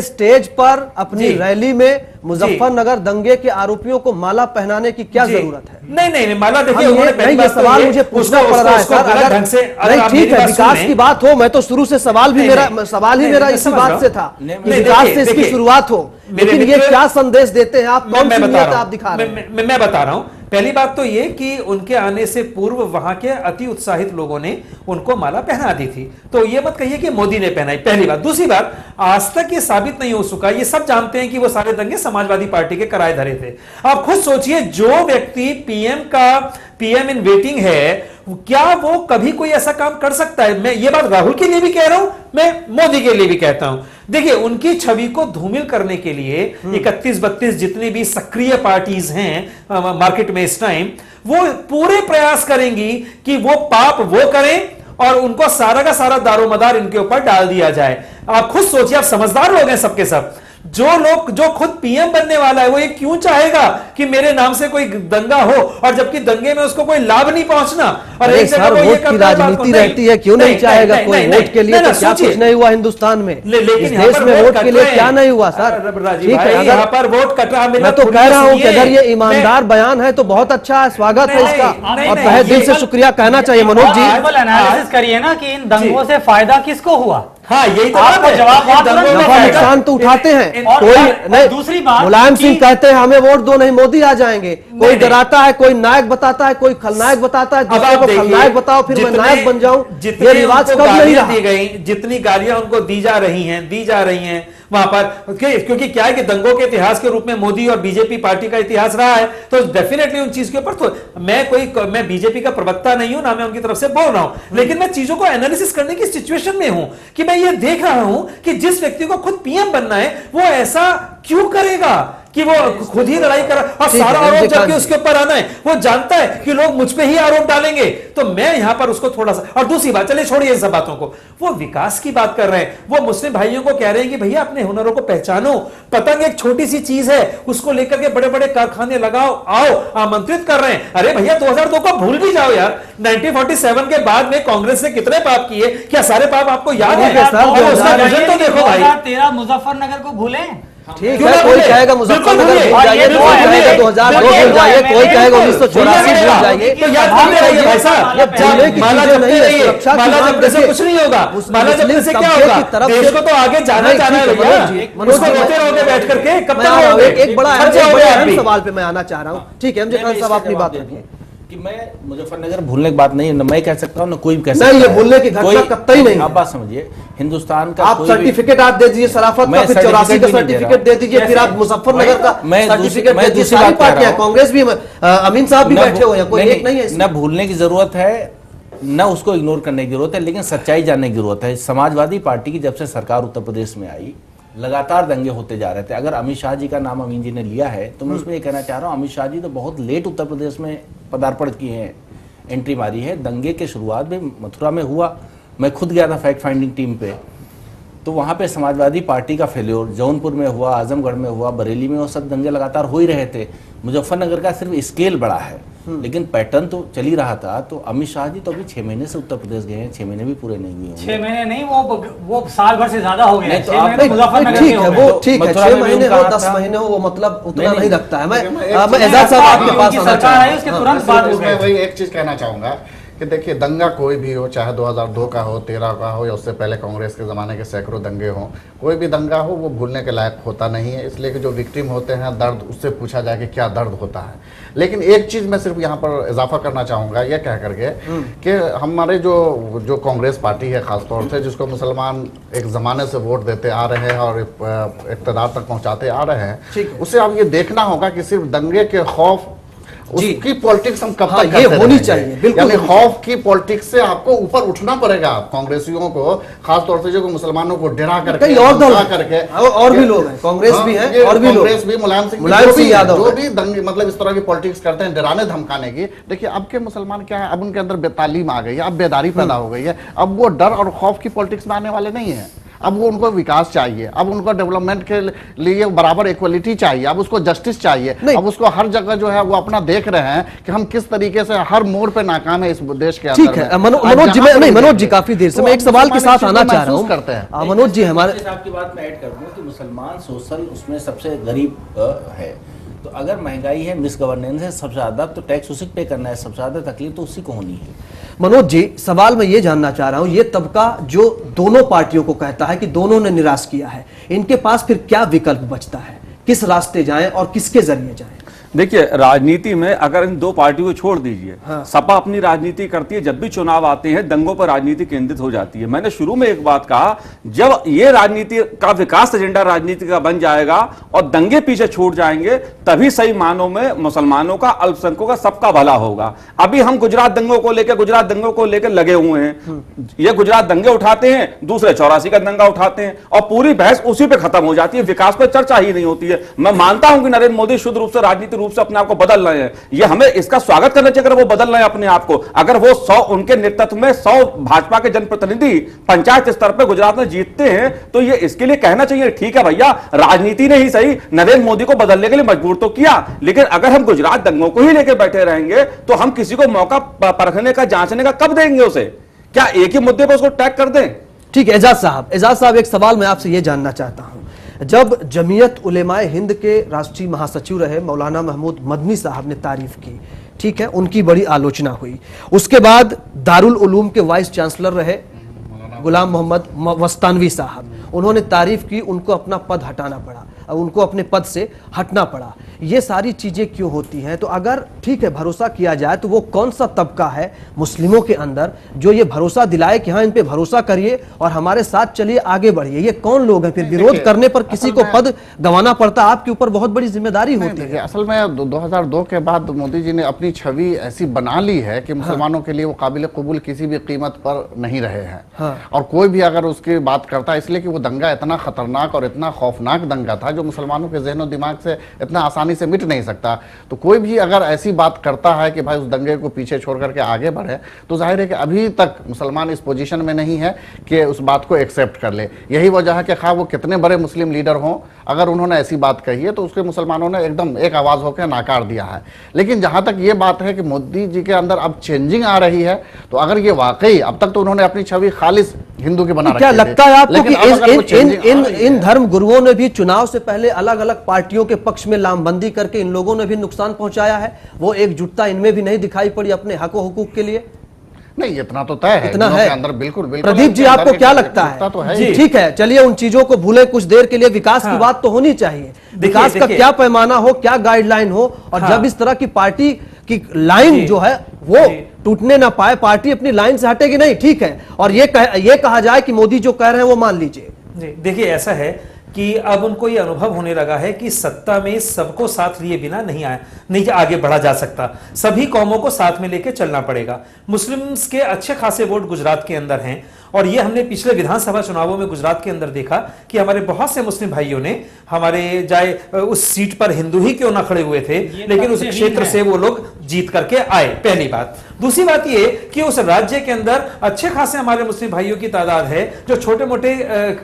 स्टेज पर अपनी रैली में मुजफ्फरनगर दंगे के आरोपियों को माला पहनाने की क्या जरूरत है? नहीं, माला देखिए, ये सवाल मुझे पूछना पड़ रहा है सर। अगर नहीं, ठीक है, विकास की बात हो, मैं तो शुरू से सवाल ही मेरा इसी बात से था कि विकास से इसकी शुरुआत हो, लेकिन ये क्या संदेश देते हैं आप, कौन सी नीयत आप दिखा रहे हैं? मैं बता रहा हूं। पहली बात तो ये कि उनके आने से पूर्व वहां के अति उत्साहित लोगों ने उनको माला पहना दी थी, तो ये मत कहिए कि मोदी ने पहनाई, पहली बात। दूसरी बात, आज तक ये साबित नहीं हो चुका, ये सब जानते हैं कि वो सारे दंगे समाजवादी पार्टी के कराए धरे थे। आप खुद सोचिए, जो व्यक्ति पीएम इन वेटिंग है, क्या वो कभी कोई ऐसा काम कर सकता है? मैं ये बात राहुल के लिए भी कह रहा हूं, मैं मोदी के लिए भी कहता हूं। देखिए, उनकी छवि को धूमिल करने के लिए 31-32 जितनी भी सक्रिय पार्टीज हैं मार्केट में इस टाइम, वो पूरे प्रयास करेंगी कि वो पाप वो करें और उनको सारा का सारा दारोमदार इनके ऊपर डाल दिया जाए। आप खुद सोचिए, आप समझदार लोग हैं सबके सब। जो खुद पीएम बनने वाला है, वो ये क्यों चाहेगा कि मेरे नाम से कोई दंगा हो, और जबकि दंगे में उसको कोई लाभ नहीं पहुंचना, और एक जगह वो ये की राजनीति रहती है, क्यों नहीं चाहेगा कोई? वोट के लिए तो क्या कुछ नहीं हुआ हिंदुस्तान में, इस देश में वोट के लिए क्या नहीं हुआ सर? ठीक है, यहाँ पर वोट कट रहा, मैं तो कह रहा हूँ कि अगर ये ईमानदार बयान है तो बहुत अच्छा है, स्वागत है इसका, और तहे दिल से शुक्रिया कहना चाहिए। मनोज जी, एनालिसिस करिए ना कि इन दंगों से फायदा किसको हुआ। हाँ, यही तो आपको जवाब नुकसान तो उठाते हैं, कोई नहीं। दूसरी बात, मुलायम सिंह कहते हैं हमें वोट दो, नहीं मोदी आ जाएंगे। कोई डराता है, कोई नायक बताता है, कोई खलनायक बताता है, दूसरे को खलनायक बताओ फिर मैं नायक बन जाऊं। ये रिवाज कब नहीं रहा? दी गई, जितनी गालियां उनको दी जा रही हैं वहां पर, क्योंकि क्या है कि दंगों के इतिहास के रूप में मोदी और बीजेपी पार्टी का इतिहास रहा है, तो डेफिनेटली उन चीज के ऊपर तो मैं बीजेपी का प्रवक्ता नहीं हूं, ना मैं उनकी तरफ से बोल रहा हूं, लेकिन मैं चीजों को एनालिसिस करने की सिचुएशन में हूं कि मैं ये देख रहा हूं कि जिस व्यक्ति को खुद पीएम बनना है, वो ऐसा क्यों करेगा कि वो खुद ही लड़ाई कर, और सारा आरोप जबकि उसके ऊपर आना है। वो जानता है कि लोग मुझ पे ही आरोप डालेंगे, तो मैं यहां पर उसको थोड़ा सा। और दूसरी बात, चलिए छोड़िए इन सब बातों को, वो विकास की बात कर रहे हैं, वो मुस्लिम भाइयों को कह रहे हैं कि भैया अपने हुनरों को पहचानो, पतंग एक छोटी सी चीज है, उसको लेकर के बड़े बड़े कारखाने लगाओ, आओ, आमंत्रित कर रहे हैं। अरे भैया 2002 को भूल भी जाओ यार, 1947 के बाद में कांग्रेस ने कितने पाप किए, क्या सारे पाप आपको याद है? उसका विजन तो देखो भाई। 2013 मुजफ्फरनगर को भूले, ठीक है, कोई कहेगा मुजफ्फरनगर भूल जाइए, कोई कहेगा 2002 भूल जाइए, कोई कहेगा 1984 भूल जाइए। तो याद रखिए भाई साहब, माला जपते रहिए, माला जपने से कुछ नहीं होगा, माला जपने से क्या होगा? देश को तो आगे जाना है भैया, उसको रोते रहोगे बैठ करके, कब तक रहोगे? एक बड़ा अहम सवाल पे मैं आना चाह रहा हूँ। ठीक है, एमजे खान साहब अपनी बात रखिए कि मैं मुजफ्फरनगर भूलने की बात नहीं है, मैं कह सकता हूँ ना कोई कह सकता है। ये भूलने की घटना कतई नहीं। आप बात समझिए, हिंदुस्तान का आप सर्टिफिकेट आप दे दीजिए शराफत का, फिर 84 का सर्टिफिकेट दे दीजिए, फिर आप मुजफ्फरनगर का सर्टिफिकेट दे दीजिए। सारी पार्टियां, कांग्रेस भी, अमीन साहब भी बैठे हुए हैं, कोई एक नहीं है। न भूलने की जरूरत है, न उसको इग्नोर करने की जरूरत है, लेकिन सच्चाई जानने की जरूरत है। समाजवादी पार्टी की जब से सरकार उत्तर प्रदेश में आई, लगातार दंगे होते जा रहे थे। अगर अमित शाह जी का नाम अमीन जी ने लिया है, तो मैं उसमें ये कहना चाह रहा हूँ, अमित शाह जी तो बहुत लेट उत्तर प्रदेश में पदार्पण किए हैं, एंट्री मारी है। दंगे के शुरुआत भी मथुरा में हुआ, मैं खुद गया था फैक्ट फाइंडिंग टीम पे, तो वहाँ पे समाजवादी पार्टी का फेल्योर जौनपुर में हुआ, आजमगढ़ में हुआ, बरेली में, वो सब दंगे लगातार हो ही रहे थे। मुजफ्फरनगर का सिर्फ स्केल बड़ा है, लेकिन पैटर्न तो चल ही रहा था। तो अमित शाह जी तो अभी 6 महीने से उत्तर प्रदेश गए हैं, 6 महीने भी पूरे नहीं हुए। 6 महीने नहीं, वो साल भर से ज्यादा हो गए। ठीक है, वो ठीक है, 6 महीने हो 10 महीने हो, वो मतलब उतना नहीं लगता है। मैं एजाज साहब आपके पास आना चाह रहा हूं। उसके तुरंत बाद मैं वही एक चीज कहना चाहूंगा कि देखिए, दंगा कोई भी हो, चाहे 2002 का हो, 13 का हो, या उससे पहले कांग्रेस के ज़माने के सैकड़ों दंगे हों, कोई भी दंगा हो वो भूलने के लायक होता नहीं है। इसलिए कि जो विक्टिम होते हैं, दर्द उससे पूछा जाए कि क्या दर्द होता है। लेकिन एक चीज़ मैं सिर्फ यहाँ पर इजाफा करना चाहूँगा, यह कह करके कि हमारे जो कांग्रेस पार्टी है ख़ासतौर से, जिसको मुसलमान एक ज़माने से वोट देते आ रहे हैं और इक़्तिदार तक पहुँचाते आ रहे हैं, उसे अब ये देखना होगा कि सिर्फ दंगे के खौफ उसकी पॉलिटिक्स हम कब तक ये करते होनी रहेंगे? चाहिए, बिल्कुल यानी होनी खौफ की पॉलिटिक्स से आपको ऊपर उठना पड़ेगा। कांग्रेसियों को, खासतौर से जो मुसलमानों को डरा करके, कई और दल करके, और भी लोग हैं, कांग्रेस भी है और भी लोग, कांग्रेस भी, मुलायम सिंह यादव, जो भी दंगे मतलब इस तरह की पॉलिटिक्स करते हैं डराने धमकाने की। देखिए अब के मुसलमान क्या है, अब उनके अंदर बेतालीम आ गई है, अब बेदारी पैदा हो गई है। अब वो डर और खौफ की पॉलिटिक्स में आने वाले नहीं है। अब वो उनको विकास चाहिए, अब उनको डेवलपमेंट के लिए बराबर इक्वलिटी चाहिए, अब उसको जस्टिस चाहिए, अब उसको हर जगह जो है वो अपना देख रहे हैं कि हम किस तरीके से हर मोड़ पे नाकाम है इस देश के अंदर। ठीक है मनोज जी काफी देर से मैं एक सवाल के साथ आना चाह रहा हूँ। मनोज जी हमारे आपकी बात में ऐड कर दूं कि मुसलमान सोशल उसमें सबसे गरीब है, तो अगर महंगाई है, मिस गवर्नेंस है सबसे ज्यादा, तो टैक्स उसी पे करना है, सबसे ज्यादा तकलीफ तो उसी को होनी है। मनोज जी सवाल मैं ये जानना चाह रहा हूं, ये तबका जो दोनों पार्टियों को कहता है कि दोनों ने निराश किया है, इनके पास फिर क्या विकल्प बचता है, किस रास्ते जाएं और किसके जरिए जाएं? देखिए राजनीति में अगर इन दो पार्टियों को छोड़ दीजिए, सपा अपनी राजनीति करती है, जब भी चुनाव आते हैं दंगों पर राजनीति केंद्रित हो जाती है। मैंने शुरू में एक बात कहा, जब ये राजनीति का विकास एजेंडा राजनीति का बन जाएगा और दंगे पीछे छूट जाएंगे, तभी सही मानों में मुसलमानों का, अल्पसंख्यकों का, सबका भला होगा। अभी हम गुजरात दंगों को लेकर लगे हुए हैं। ये गुजरात दंगे उठाते हैं, दूसरे 84 का दंगा उठाते हैं और पूरी बहस उसी पे खत्म हो जाती है, विकास पर चर्चा ही नहीं होती है। मैं मानता हूं कि नरेंद्र मोदी शुद्ध रूप से राजनीतिक रूप से अपने आप को बदल रहे हैं, ये हमें इसका स्वागत करना चाहिए अगर वो बदल रहे हैं अपने आप को। अगर वो 100 उनके नेतृत्व में 100 भाजपा के जनप्रतिनिधि पंचायत स्तर पर गुजरात में जीतते हैं, तो ये इसके लिए कहना चाहिए ठीक है भैया, राजनीति ने ही सही नरेंद्र मोदी को बदलने के लिए मजबूर तो किया, लेकिन अगर हम गुजरात दंगों को ही लेकर बैठे रहेंगे तो हम किसी को मौका परखने का, जांचने का कब देंगे उसे? क्या एक ही मुद्दे पर उसको टैग कर दें? ठीक है एजाज साहब एक सवाल मैं आपसे ये जानना चाहता हूं, जब जमीयत उलेमाए हिंद के राष्ट्रीय महासचिव रहे मौलाना महमूद मदनी साहब ने तारीफ की, ठीक है, उनकी बड़ी आलोचना हुई, उसके बाद दारुल उलूम के वाइस चांसलर रहे गुलाम मोहम्मद वस्तानवी साहब, उन्होंने तारीफ की, उनको अपना पद हटाना पड़ा, उनको अपने पद से हटना पड़ा। ये सारी चीजें क्यों होती हैं? तो अगर ठीक है भरोसा किया जाए तो वो कौन सा तबका है मुस्लिमों के अंदर जो ये भरोसा दिलाए कि हाँ इन पे भरोसा करिए और हमारे साथ चलिए, आगे बढ़िए? ये कौन लोग हैं? फिर विरोध करने पर किसी को पद गंवाना पड़ता, आपके ऊपर बहुत बड़ी जिम्मेदारी होती है। असल में 2002 के बाद मोदी जी ने अपनी छवि ऐसी बना ली है कि मुसलमानों के लिए वो काबिल कबूल किसी भी कीमत पर नहीं रहे हैं। और कोई भी अगर उसकी बात करता है, इसलिए कि वो दंगा इतना खतरनाक और इतना खौफनाक दंगा था जो मुसलमानों के ज़हन और दिमाग से इतना आसानी से मिट नहीं सकता। तो कोई भी अगर ऐसी बात करता है कि भाई उस दंगे को पीछे छोड़ करके आगे बढ़े, तो जाहिर है कि अभी तक मुसलमान इस पोजीशन में नहीं है कि उस बात को एक्सेप्ट कर ले। यही वजह है कि खा वो कितने बड़े मुस्लिम लीडर हों, अगर उन्होंने ऐसी बात कही है तो उसके मुसलमानों ने एकदम एक आवाज़ होकर नाकार दिया है। लेकिन जहाँ तक ये बात है कि मोदी जी के अंदर अब चेंजिंग आ रही है, तो अगर ये वाकई, अब तक तो उन्होंने अपनी छवि खालिस हिंदू की बना रखी है, क्या लगता है आपको कि इन धर्म गुरुओं ने भी चुनाव से पहले अलग अलग पार्टियों के पक्ष में लामबंदी करके इन लोगों ने भी नुकसान पहुंचाया है? वो एकजुटता इनमें भी नहीं दिखाई पड़ी अपने हक हुकूक के लिए? नहीं, इतना तो तय है, इतना है अंदर बिल्कुल बिल्कुल। प्रदीप जी आपको क्या लगता है? तो है जी ठीक है, चलिए उन चीजों को भूले, कुछ देर के लिए विकास की बात तो होनी चाहिए। विकास का क्या पैमाना हो, क्या गाइडलाइन हो, और जब इस तरह की पार्टी की लाइन जो है वो टूटने ना पाए, पार्टी अपनी लाइन से हटेगी नहीं, ठीक है, और ये कहा जाए कि मोदी जो कह रहे हैं वो मान लीजिए। देखिए ऐसा है कि अब उनको ये अनुभव होने लगा है कि सत्ता में सबको साथ लिए बिना नहीं आगे बढ़ा जा सकता, सभी कौमों को साथ में लेके चलना पड़ेगा। मुस्लिम्स के अच्छे खासे वोट गुजरात के अंदर हैं, और ये हमने पिछले विधानसभा चुनावों में गुजरात के अंदर देखा कि हमारे बहुत से मुस्लिम भाइयों ने, हमारे चाहे उस सीट पर हिंदू ही क्यों ना खड़े हुए थे, लेकिन उस क्षेत्र से वो लोग जीत करके आए, पहली बात। दूसरी बात ये कि उस राज्य के अंदर अच्छे खासे हमारे मुस्लिम भाइयों की तादाद है जो छोटे मोटे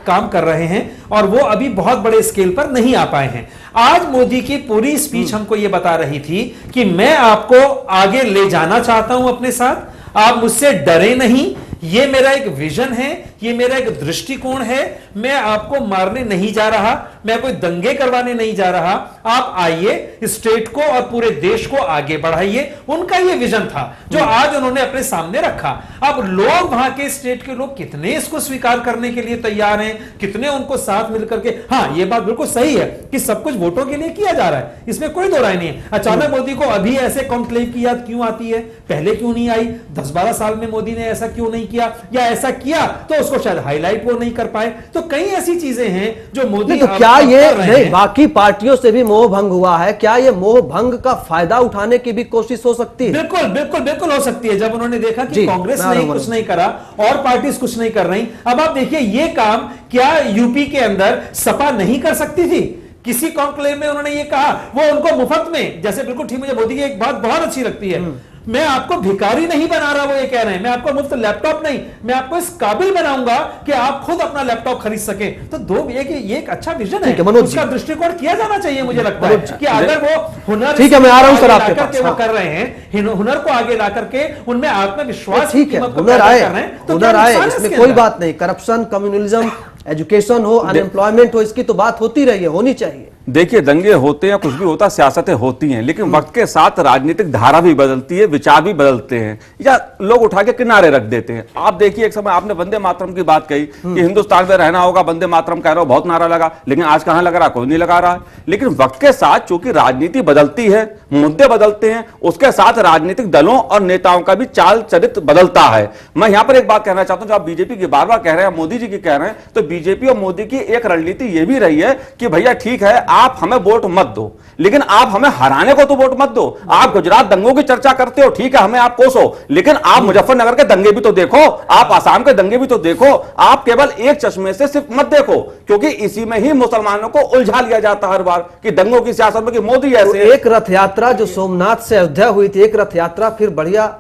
काम कर रहे हैं, और वो अभी बहुत बड़े स्केल पर नहीं आ पाए हैं। आज मोदी की पूरी स्पीच हमको ये बता रही थी कि मैं आपको आगे ले जाना चाहता हूं अपने साथ, आप मुझसे डरे नहीं, ये मेरा एक विजन है, ये मेरा एक दृष्टिकोण है, मैं आपको मारने नहीं जा रहा, मैं कोई दंगे करवाने नहीं जा रहा, आप आइए, स्टेट को और पूरे देश को आगे बढ़ाइए। उनका ये विजन था जो आज उन्होंने अपने सामने रखा। अब लोग, वहां के स्टेट के लोग कितने इसको स्वीकार करने के लिए तैयार हैं, कितने उनको साथ मिलकर के, हाँ ये बात बिल्कुल सही है कि सब कुछ वोटों के लिए किया जा रहा है, इसमें कोई दो राय नहीं है। अचानक मोदी को अभी ऐसे कॉन्क्लेव की याद क्यों आती है, पहले क्यों नहीं आई? 10-12 साल में मोदी ने ऐसा क्यों नहीं किया, या ऐसा किया तो उसको शायद हाईलाइट वो नहीं कर पाए। तो कई ऐसी चीजें हैं जो मोदी तो क्या क्या आप ये कर रहे नहीं हैं। बाकी पार्टियों से भी मोह भंग हुआ है, क्या ये मोह भंग का फायदा उठाने की भी कोशिश हो सकती है? बिल्कुल बिल्कुल बिल्कुल हो सकती है। जब उन्होंने देखा कि जी, कांग्रेस मैं आ रहा ने हूं कुछ नहीं करा और पार्टीज कुछ नहीं कर रही, अब आप देखिए ये काम क्या यूपी के अंदर सपा नहीं कर सकती थी? किसी कॉन्क्लेव में उन्होंने ये कहा, वो उनको मुफ्त में, जैसे बिल्कुल ठीक, मुझे मोदी की एक बात बहुत अच्छी लगती है, मैं आपको भिखारी नहीं बना रहा, वो ये कह रहे हैं, मैं आपको मुफ्त लैपटॉप नहीं, मैं आपको इस काबिल बनाऊंगा कि आप खुद अपना लैपटॉप खरीद सके। तो दो ये कि ये एक अच्छा विजन है, उसका दृष्टिकोण किया जाना चाहिए। मुझे लगता है कि अगर वो हुनर, ठीक है, मैं आ रहा हूं सर आपके पास, वो कर रहे हैं, हुनर को आगे ला करके उनमें आत्मविश्वास, ठीक है, हुनर आए, हुनर आए, इसमें कोई बात नहीं। करप्शन, कम्युनलिज्म, एजुकेशन हो, अनएम्प्लॉयमेंट हो, इसकी तो बात होती रही है, होनी चाहिए। देखिए, दंगे होते हैं, कुछ भी होता है, सियासतें होती हैं, लेकिन वक्त के साथ राजनीतिक धारा भी बदलती है, विचार भी बदलते हैं, या लोग उठा के किनारे रख देते हैं। आप देखिए, एक समय आपने वंदे मातरम की बात कही कि हिंदुस्तान में रहना होगा, वंदे मातरम कह रहे हो, बहुत नारा लगा, लेकिन आज कहां लग रहा, कोई नहीं लगा रहा है। लेकिन वक्त के साथ चूंकि राजनीति बदलती है, मुद्दे बदलते हैं, उसके साथ राजनीतिक दलों और नेताओं का भी चाल चरित्र बदलता है। मैं यहां पर एक बात कहना चाहता हूं, जो आप बीजेपी की बार बार कह रहे हैं, मोदी जी की कह रहे हैं, तो बीजेपी और मोदी की एक रणनीति यह भी रही है कि भैया ठीक है, आप हमें वोट मत दो, लेकिन आप हमें हराने को तो वोट मत दो। आप गुजरात दंगों की चर्चा करते हो, ठीक है, हमें आप कोसो, लेकिन आप मुजफ्फरनगर के दंगे भी तो देखो, आप आसाम के दंगे भी तो देखो। आप केवल एक चश्मे से सिर्फ मत देखो, क्योंकि इसी में ही मुसलमानों को उलझा लिया जाता है हर बार कि दंगों की सियासत में कि मोदी ऐसे। एक रथ यात्रा जो सोमनाथ से अयोध्या हुई थी, एक रथ यात्रा फिर बढ़िया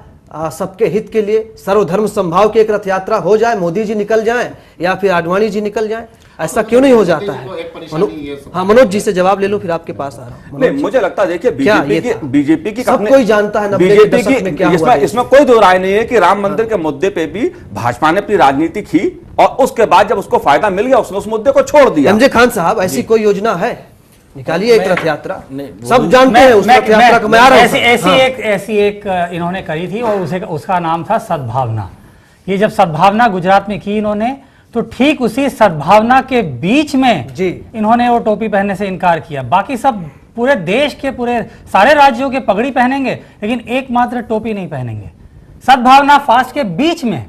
सबके हित के लिए सर्वधर्म संभाव की एक रथ यात्रा हो जाए, मोदी जी निकल जाएं या फिर आडवाणी जी निकल जाएं, ऐसा क्यों नहीं हो जाता है? हाँ, मनोज जी से जवाब ले लो, फिर आपके पास आ रहा हूं। नहीं, मुझे लगता है, देखिए, बीजेपी की सब कोई जानता है बीजेपी की इसमें कोई दो राय नहीं है कि राम मंदिर के मुद्दे पे भी भाजपा ने अपनी राजनीति की और उसके बाद जब उसको फायदा मिल गया उसने उस मुद्दे को छोड़ दिया। एमजे खान साहब, ऐसी कोई योजना है? निकालिए एक रथ यात्रा, सब जानते हैं उस रथ यात्रा को। मैं आ रहा हूं। ऐसी एक इन्होंने करी थी और उसका नाम था सद्भावना। ये जब सद्भावना गुजरात में की इन्होंने, तो ठीक उसी सद्भावना के बीच में इन्होंने वो टोपी पहनने से इनकार किया। बाकी सब पूरे देश के पूरे सारे राज्यों के पगड़ी पहनेंगे, लेकिन एकमात्र टोपी नहीं पहनेंगे। सद्भावना फास्ट के बीच में,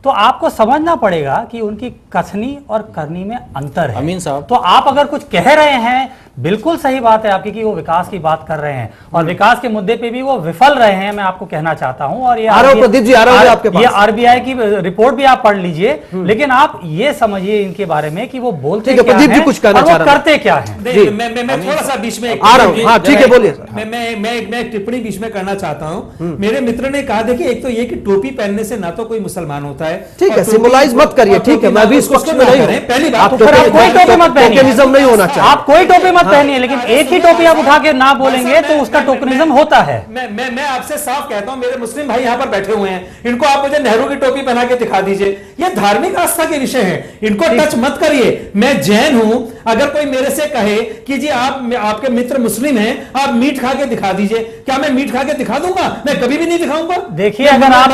तो आपको समझना पड़ेगा कि उनकी कथनी और करनी में अंतर है। अमीन साहब, तो आप अगर कुछ कह रहे हैं, बिल्कुल सही बात है आपकी कि वो विकास की बात कर रहे हैं और विकास के मुद्दे पे भी वो विफल रहे हैं, मैं आपको कहना चाहता हूं। और ये प्रदीप जी आ रहा हूं आपके पास। ये आरबीआई की रिपोर्ट भी आप पढ़ लीजिए, लेकिन आप ये समझिए इनके बारे में कि वो बोलते क्या प्रदीप जी कुछ कहना चाह रहे हैं, करते क्या है। मैं थोड़ा सा बीच में आ रहा हूं। हाँ, ठीक है, बोलिए। मैं एक टिप्पणी बीच में करना चाहता हूं। मेरे मित्र ने कहा, देखिए, एक तो ये कि टोपी पहनने से ना तो कोई मुसलमान होता है, ठीक है, सिंबलाइज मत करिए, ठीक है, मैं भी इस पक्ष में नहीं हूं। पहली बात, आप कोई टोपी मत पहनिए, नहीं होना चाहिए। आप कोई टोपी मत पहनिए, लेकिन एक ही टोपी आप उठा के ना बोलेंगे तो उसका टोकनिज्म होता है। मैं आपसे साफ कहता हूं, मेरे मुस्लिम भाई यहां पर बैठे हुए हैं, इनको आप मुझे नेहरू की टोपी पहना के दिखा दीजिए। ये धार्मिक आस्था के विषय है, इनको टच मत करिए। मैं जैन हूं, अगर कोई मेरे से कहे कि जी आपके मित्र मुस्लिम हैं, आप मीट खा के दिखा दीजिए, क्या मैं मीट खा के दिखा दूंगा? मैं कभी भी नहीं दिखाऊंगा। देखिए, अगर आप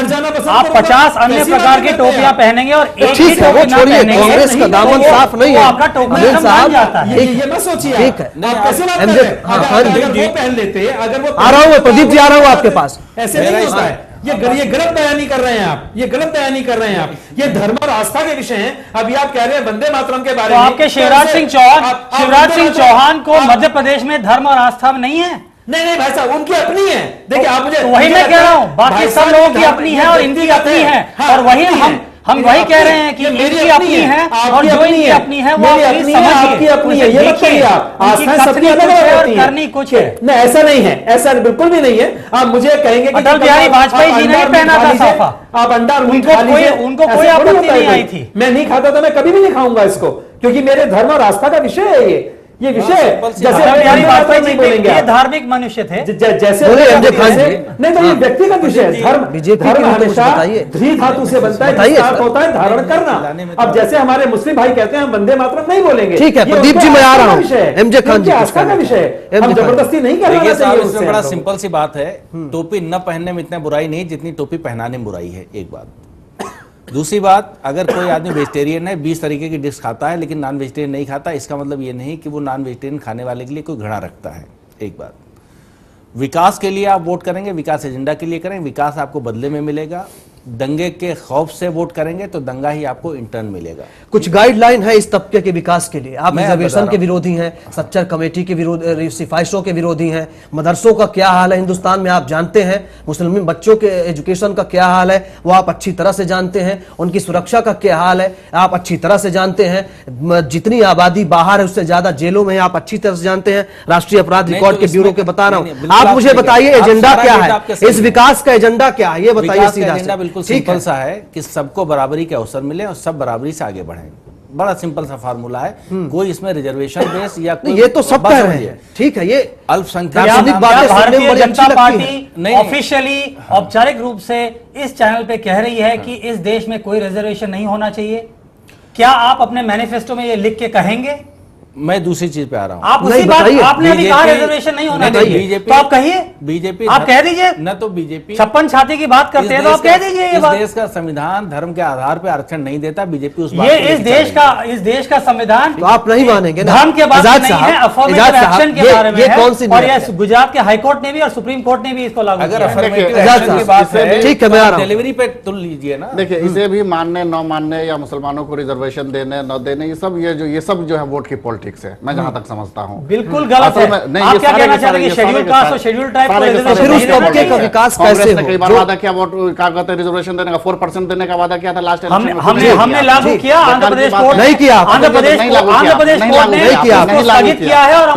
50 अन्य प्रकार की टोपियां पहनेंगे और एक ही टोपी ना पहनेंगे, कांग्रेस का दामन साफ नहीं है आपका टोकनिज्म बन जाता है। ये मत सोचिए, ठीक है, अगर वो पहन लेते, अगर वो आ रहा हूं, प्रदीप जी आ रहा हूं आपके पास। ऐसे नहीं होता है। ये गलत बयानी कर रहे हैं आप, ये गलत बयानी कर रहे हैं आप। ये धर्म और आस्था के विषय हैं। अभी आप कह रहे हैं वंदे मातरम के बारे में, आपके शिवराज सिंह चौहान को मध्य प्रदेश में धर्म और आस्था में नहीं है। नहीं भाई साहब, उनकी अपनी है। देखिए, आप मुझे वही मैं कह रहा हूँ, बाकी सब लोगों की अपनी है और इनकी अपनी है, और वही हम वही कह रहे हैं कि इनकी अपनी है और जो इनकी अपनी है वो आपकी अपनी है। ये मत कहिए आप, आस्था सबकी अलग अलग होती है, करनी कुछ है। नहीं, ऐसा नहीं है, ऐसा बिल्कुल भी नहीं है। आप मुझे कहेंगे कि अटल बिहारी वाजपेयी जी ने पहना था साफा, आप अंडा उनको कोई आपत्ति नहीं आई थी। मैं नहीं खाता तो मैं कभी भी नहीं खाऊंगा इसको, क्योंकि मेरे धर्म और आस्था का विषय है ये विषय। जैसे बिहारी वाजपेयी जी बोलेंगे, ये धार्मिक मनुष्य थे, जैसे नहीं, तो ये व्यक्तिगत विषय है। धर्म हमेशा धी धातु से बनता है, जिसका अर्थ होता है धारण करना। अब जैसे हमारे मुस्लिम भाई कहते हैं हम वंदे मातरम नहीं बोलेंगे, ठीक है, प्रदीप जी मैं आ रहा हूं। एमजे खान जी, आस्था का विषय है, हम जबरदस्ती नहीं करना चाहिए। इसमें बड़ा सिंपल सी बात है, टोपी न पहनने में इतना बुराई नहीं जितनी टोपी पहनाने में बुराई है, एक बात। दूसरी बात, अगर कोई आदमी वेजिटेरियन है, 20 तरीके की डिश खाता है लेकिन नॉन वेजिटेरियन नहीं खाता, इसका मतलब ये नहीं कि वो नॉन वेजिटेरियन खाने वाले के लिए कोई घृणा रखता है। एक बात, विकास के लिए आप वोट करेंगे, विकास एजेंडा के लिए करें, विकास आपको बदले में मिलेगा। दंगे के खौफ से वोट करेंगे तो दंगा ही आपको इंटर्न मिलेगा। कुछ गाइडलाइन है इस तबके के विकास के लिए? आप मैं रिजर्वेशन के विरोधी हैं, सच्चर कमेटी के विरोधी, सिफारिशों के विरोधी हैं, मदरसों का क्या हाल है हिंदुस्तान में आप जानते हैं, मुस्लिम बच्चों के एजुकेशन का क्या हाल है वो आप अच्छी तरह से जानते हैं, उनकी सुरक्षा का क्या हाल है आप अच्छी तरह से जानते हैं, जितनी आबादी बाहर है उससे ज्यादा जेलों में आप अच्छी तरह से जानते हैं, राष्ट्रीय अपराध रिकॉर्ड के ब्यूरो के बता रहा हूं। आप मुझे बताइए एजेंडा क्या है, इस विकास का एजेंडा क्या है, ये बताइए सीधा से। बिल्कुल सिंपल सा है कि सबको बराबरी के अवसर मिले और सब बराबरी से आगे बढ़ें। बड़ा सिंपल सा फार्मूला है, कोई इसमें रिजर्वेशन बेस या कोई ये तो सब कह रहे हैं, ठीक है, ये अल्पसंख्यक भारतीय जनता पार्टी ऑफिशियली औपचारिक रूप से इस चैनल पे कह रही है कि इस देश में कोई रिजर्वेशन नहीं होना चाहिए। क्या आप अपने मैनिफेस्टो में ये लिख के कहेंगे? मैं दूसरी चीज पे आ रहा हूं। आप उसी बात, आपने अभी कहा रिजर्वेशन नहीं होना चाहिए, बीजेपी तो आप कहिए, बीजेपी आप कह दीजिए। न तो बीजेपी 56 छाती की बात करते हैं तो आप कह दीजिए ये बात। इस देश का संविधान धर्म के आधार पर आरक्षण नहीं देता, बीजेपी उस ये इस देश का संविधान तो आप नहीं मानेंगे ना, धर्म के बारे में नहीं है, अफर्मेटिव एक्शन के बारे में कौन सी, और ये गुजरात के हाईकोर्ट ने भी और सुप्रीम कोर्ट ने भी इसको लागू अगर किया है। अफर्मेटिव एक्शन की बात है, ठीक है, मैं आ रहा हूं, डिलीवरी पे तुल लीजिए ना। देखिए, इसे भी मानने न मानने या मुसलमानों को रिजर्वेशन देने न देने, ये सब जो है वोट की पॉलिटिक्स है, मैं जहां तक समझता हूं। बिल्कुल गलत है। आप क्या कहना चाहते हैं कि शेड्यूल कास्ट और शेड्यूल टाइप का विकास कैसे हो? कई बार वादा किया वोट क्या कहते हैं रिजर्वेशन देने का, 4% देने का वादा किया था लास्ट इलेक्शन में, हमने लागू किया, आंध्र प्रदेश कोर्ट नहीं किया, आंध्र प्रदेश कोर्ट ने स्थगित किया है और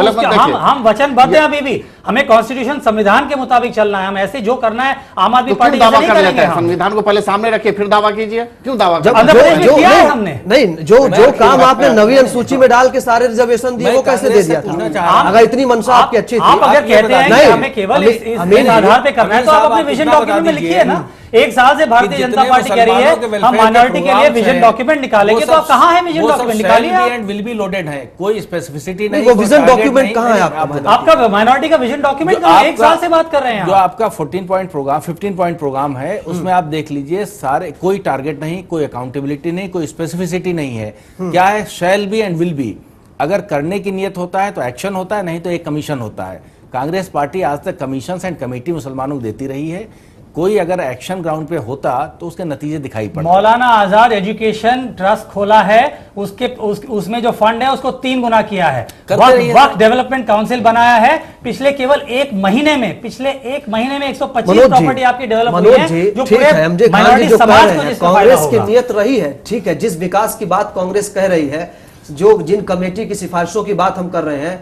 हम वचनबद्ध हैं अभी भी। हमें कॉन्स्टिट्यूशन संविधान के मुताबिक चलना है, हम ऐसे जो करना है आम आदमी पार्टी दावा कर लेते हैं, संविधान को पहले सामने रखिए फिर दावा कीजिए, क्यों दावा आंध्र प्रदेश में किया है हमने? नहीं, जो काम आपने नवी अनुसूची में डाल के सारे रिजर्वेशन दिए वो कैसे दे दिया था? अगर इतनी मंशा आपकी अच्छी थी, आप अगर कहते हैं कि हमें केवल इस आधार पे करना है तो आप अपने विजन डॉक्यूमेंट में लिखिए ना। एक साल से भारतीय जनता पार्टी कह रही है हम माइनॉरिटी के लिए विजन डॉक्यूमेंट निकालेंगे, तो आप कहाँ है विजन डॉक्यूमेंट? निकालिए। विल बी लोडेड है, कोई स्पेसिफिसिटी नहीं, वो विजन डॉक्यूमेंट कहाँ है आपका? माइनॉरिटी का विजन डॉक्यूमेंट एक साल से बात कर रहे हैं। जो आपका 14 पॉइंट प्रोग्राम है उसमें आप देख लीजिए, सारे कोई टारगेट नहीं, कोई अकाउंटेबिलिटी नहीं, कोई स्पेसिफिसिटी नहीं है। क्या है? Shall be and will be. अगर करने की नियत होता है तो एक्शन होता है, नहीं तो एक कमीशन होता है। कांग्रेस पार्टी आज तक कमीशन एंड कमेटी मुसलमानों को देती रही है। कोई अगर एक्शन ग्राउंड पे होता तो उसके नतीजे दिखाई पड़ते। मौलाना आजाद एजुकेशन ट्रस्ट खोला है, उसमें जो फंड है उसको 3 गुना किया है। वक्त डेवलपमेंट काउंसिल बनाया है, पिछले केवल एक महीने में 125 प्रॉपर्टी आपकी डेवलप हुई है, जो पूरे माइनॉरिटी समाज को कांग्रेस की नियत रही है। ठीक है, जिस विकास की बात कांग्रेस कह रही है, जो जिन कमेटी की सिफारिशों की बात हम कर रहे हैं,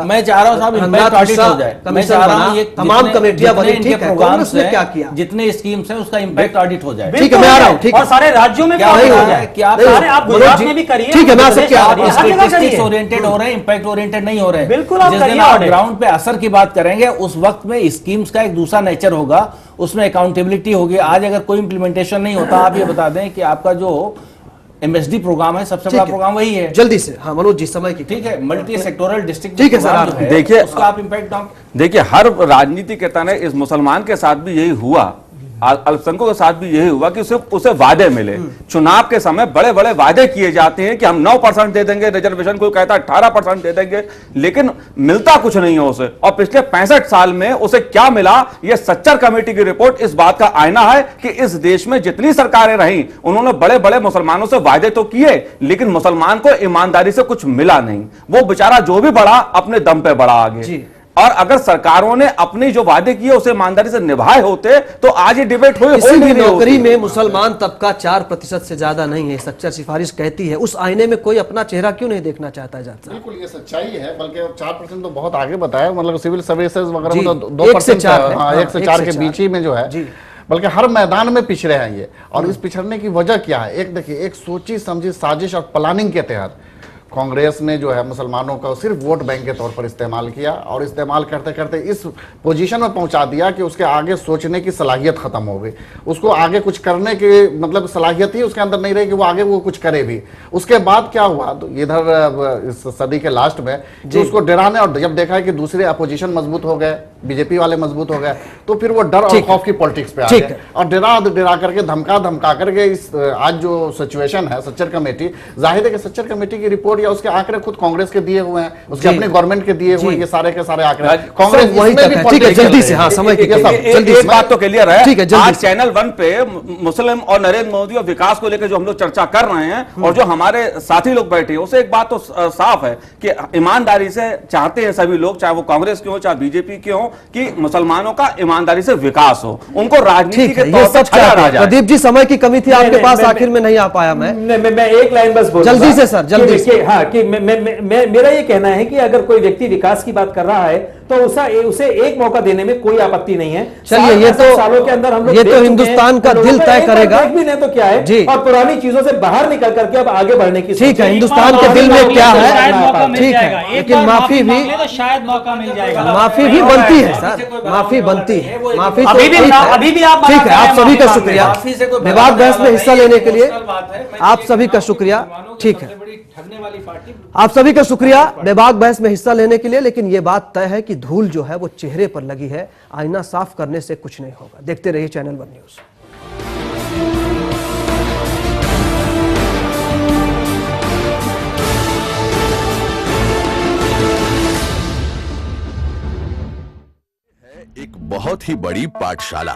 मैं चाह रहा हूं साहब इम्पैक्ट ऑडिट हो जाए। मैं चाह रहा हूं ये तमाम कमेटियां बनी, ठीक है, कांग्रेस ने क्या किया, जितने स्कीम्स हैं उसका इम्पैक्ट ऑडिट हो जाए। ठीक है, मैं आ रहा हूं, ठीक है, और सारे राज्यों में क्या नहीं हो जाए, क्या आप गुजरात में भी करिए, ठीक है, मैं आपसे क्या स्टैटिस्टिक्स ओरिएंटेड हो रहे हैं, इम्पैक्ट ओरिएंटेड नहीं हो रहे हैं। बिल्कुल, आप ग्राउंड पे असर की बात करेंगे उस वक्त में स्कीम्स का एक दूसरा नेचर होगा, उसमें अकाउंटेबिलिटी होगी। आज अगर कोई इंप्लीमेंटेशन नहीं होता, आप ये बता दें कि आपका जो एमएसडी प्रोग्राम है सबसे बड़ा प्रोग्राम वही है। जल्दी से, हाँ मनोज जी, समय की, ठीक है, मल्टी सेक्टोरल डिस्ट्रिक्ट, ठीक है सर, देखिए उसका आप इम्पैक्ट। देखिए, हर राजनीति के तने इस मुसलमान के साथ भी यही हुआ, अल्पसंख्यकों के साथ भी यही हुआ कि उसे वादे मिले। चुनाव के समय बड़े बड़े वादे किए जाते हैं कि हम 9% दे देंगे रिजर्वेशन, कोई कहता है 18% दे देंगे, लेकिन मिलता कुछ नहीं है उसे। और पिछले 65 साल में उसे क्या मिला, यह सच्चर कमेटी की रिपोर्ट इस बात का आईना है कि इस देश में जितनी सरकारें रहीं उन्होंने बड़े बड़े मुसलमानों से वादे तो किए, लेकिन मुसलमान को ईमानदारी से कुछ मिला नहीं। वो बेचारा जो भी बढ़ा अपने दम पे बढ़ा आगे। और अगर सरकारों ने अपनी जो वादे किए उसे ईमानदारी से निभाए होते तो आज ये डिबेट हुई नहीं। नौकरी में मुसलमान तबका 4% से ज्यादा नहीं है, सच्चर सिफारिश कहती है। उस आईने में कोई अपना चेहरा क्यों नहीं देखना चाहता है? बिल्कुल, ये सच्चाई है, बल्कि 4% तो बहुत आगे बताया, मतलब सिविल सर्विसेज वगैरह में तो 2%, 1 से 4 के बीच ही में जो है, बल्कि हर मैदान में पिछड़े हैं ये। और इस पिछड़ने की वजह क्या है? एक देखिए, एक सोची समझी साजिश और प्लानिंग के तहत कांग्रेस ने जो है मुसलमानों को सिर्फ वोट बैंक के तौर पर इस्तेमाल किया, और इस्तेमाल करते करते इस पोजीशन में पहुंचा दिया कि उसके आगे सोचने की सलाहियत खत्म हो गई। उसको आगे कुछ करने की मतलब सलाहियत ही उसके अंदर नहीं रही कि वो आगे वो कुछ करे भी। उसके बाद क्या हुआ, तो इधर इस सदी के लास्ट में जो उसको डराने, और जब देखा है कि दूसरे अपोजिशन मजबूत हो गए, बीजेपी वाले मजबूत हो गए, तो फिर वो डर और ठीक खौफ की पॉलिटिक्स पे आ ठीक गए है। और डरा करके धमका करके इस आज जो सिचुएशन है सच्चर कमेटी, जाहिर है कि सच्चर कमेटी की रिपोर्ट या उसके आंकड़े खुद कांग्रेस के दिए हुए हैं, उसके जी। अपने गवर्नमेंट के दिए हुए, जी। ये सारे के सारे आंकड़े सब कांग्रेस वही इसमें तक भी है। ठीक है, politics जल्दी चल से, रही हाँ, है। समय की ये सब कमी है। जल्दी एक से। बात तो क्लियर है, ठीक है, जल्दी आज से। चैनल 1 पे मुस्लिम और नरेंद्र मोदी और विकास को लेकर जो हम लोग चर्चा कर रहे हैं और जो हमारे साथी लोग बैठे हैं, उसे एक बात तो साफ है कि ईमानदारी से चाहते हैं सभी लोग, चाहे वो कांग्रेस के हो चाहे बीजेपी के हो, कि मुसलमानों का ईमानदारी से विकास हो, उनको राजनीति ठीक के है, ये तौर पर सब छला चाहते ना हैं। जाए। प्रदीप जी, समय की कमी थी आपके नहीं, पास, मैं- आखिर में नहीं आ पाया मैं। मैं एक लाइन बस बोलूंगा। जल्दी से सर, जल्दी से। हाँ, कि मेरा ये कहना है कि अगर कोई व्यक्ति विकास की बात कर रहा है तो उसे एक मौका देने में कोई आपत्ति नहीं है। चलिए, ये तो सालों के अंदर हम लोग ये देख तो चुके हिंदुस्तान हैं, का लोगों दिल को तय एक बार करेगा। देख भी नहीं तो क्या है जी। और पुरानी चीजों से बाहर निकल करके अब आगे बढ़ने की ठीक है, सोच हिंदुस्तान के दिल में क्या है, ठीक है, एक लेकिन बार माफी भी तो शायद मौका मिल जाएगा। माफी भी बनती है सर, माफी बनती है, माफी तो अभी भी ठीक ना- है। अभी भी आप ठीक है, मना आप कर रहे सभी हैं का माफी शुक्रिया, माफी से कोई विवाद बहस में हिस्सा लेने के लिए बात आप सभी का शुक्रिया। ठीक है, आप सभी का शुक्रिया बेबाक बहस में हिस्सा लेने के लिए, लेकिन यह बात तय है कि धूल जो है वो चेहरे पर लगी है, आईना साफ करने से कुछ नहीं होगा। देखते रहिए चैनल 1 न्यूज। एक बहुत ही बड़ी पाठशाला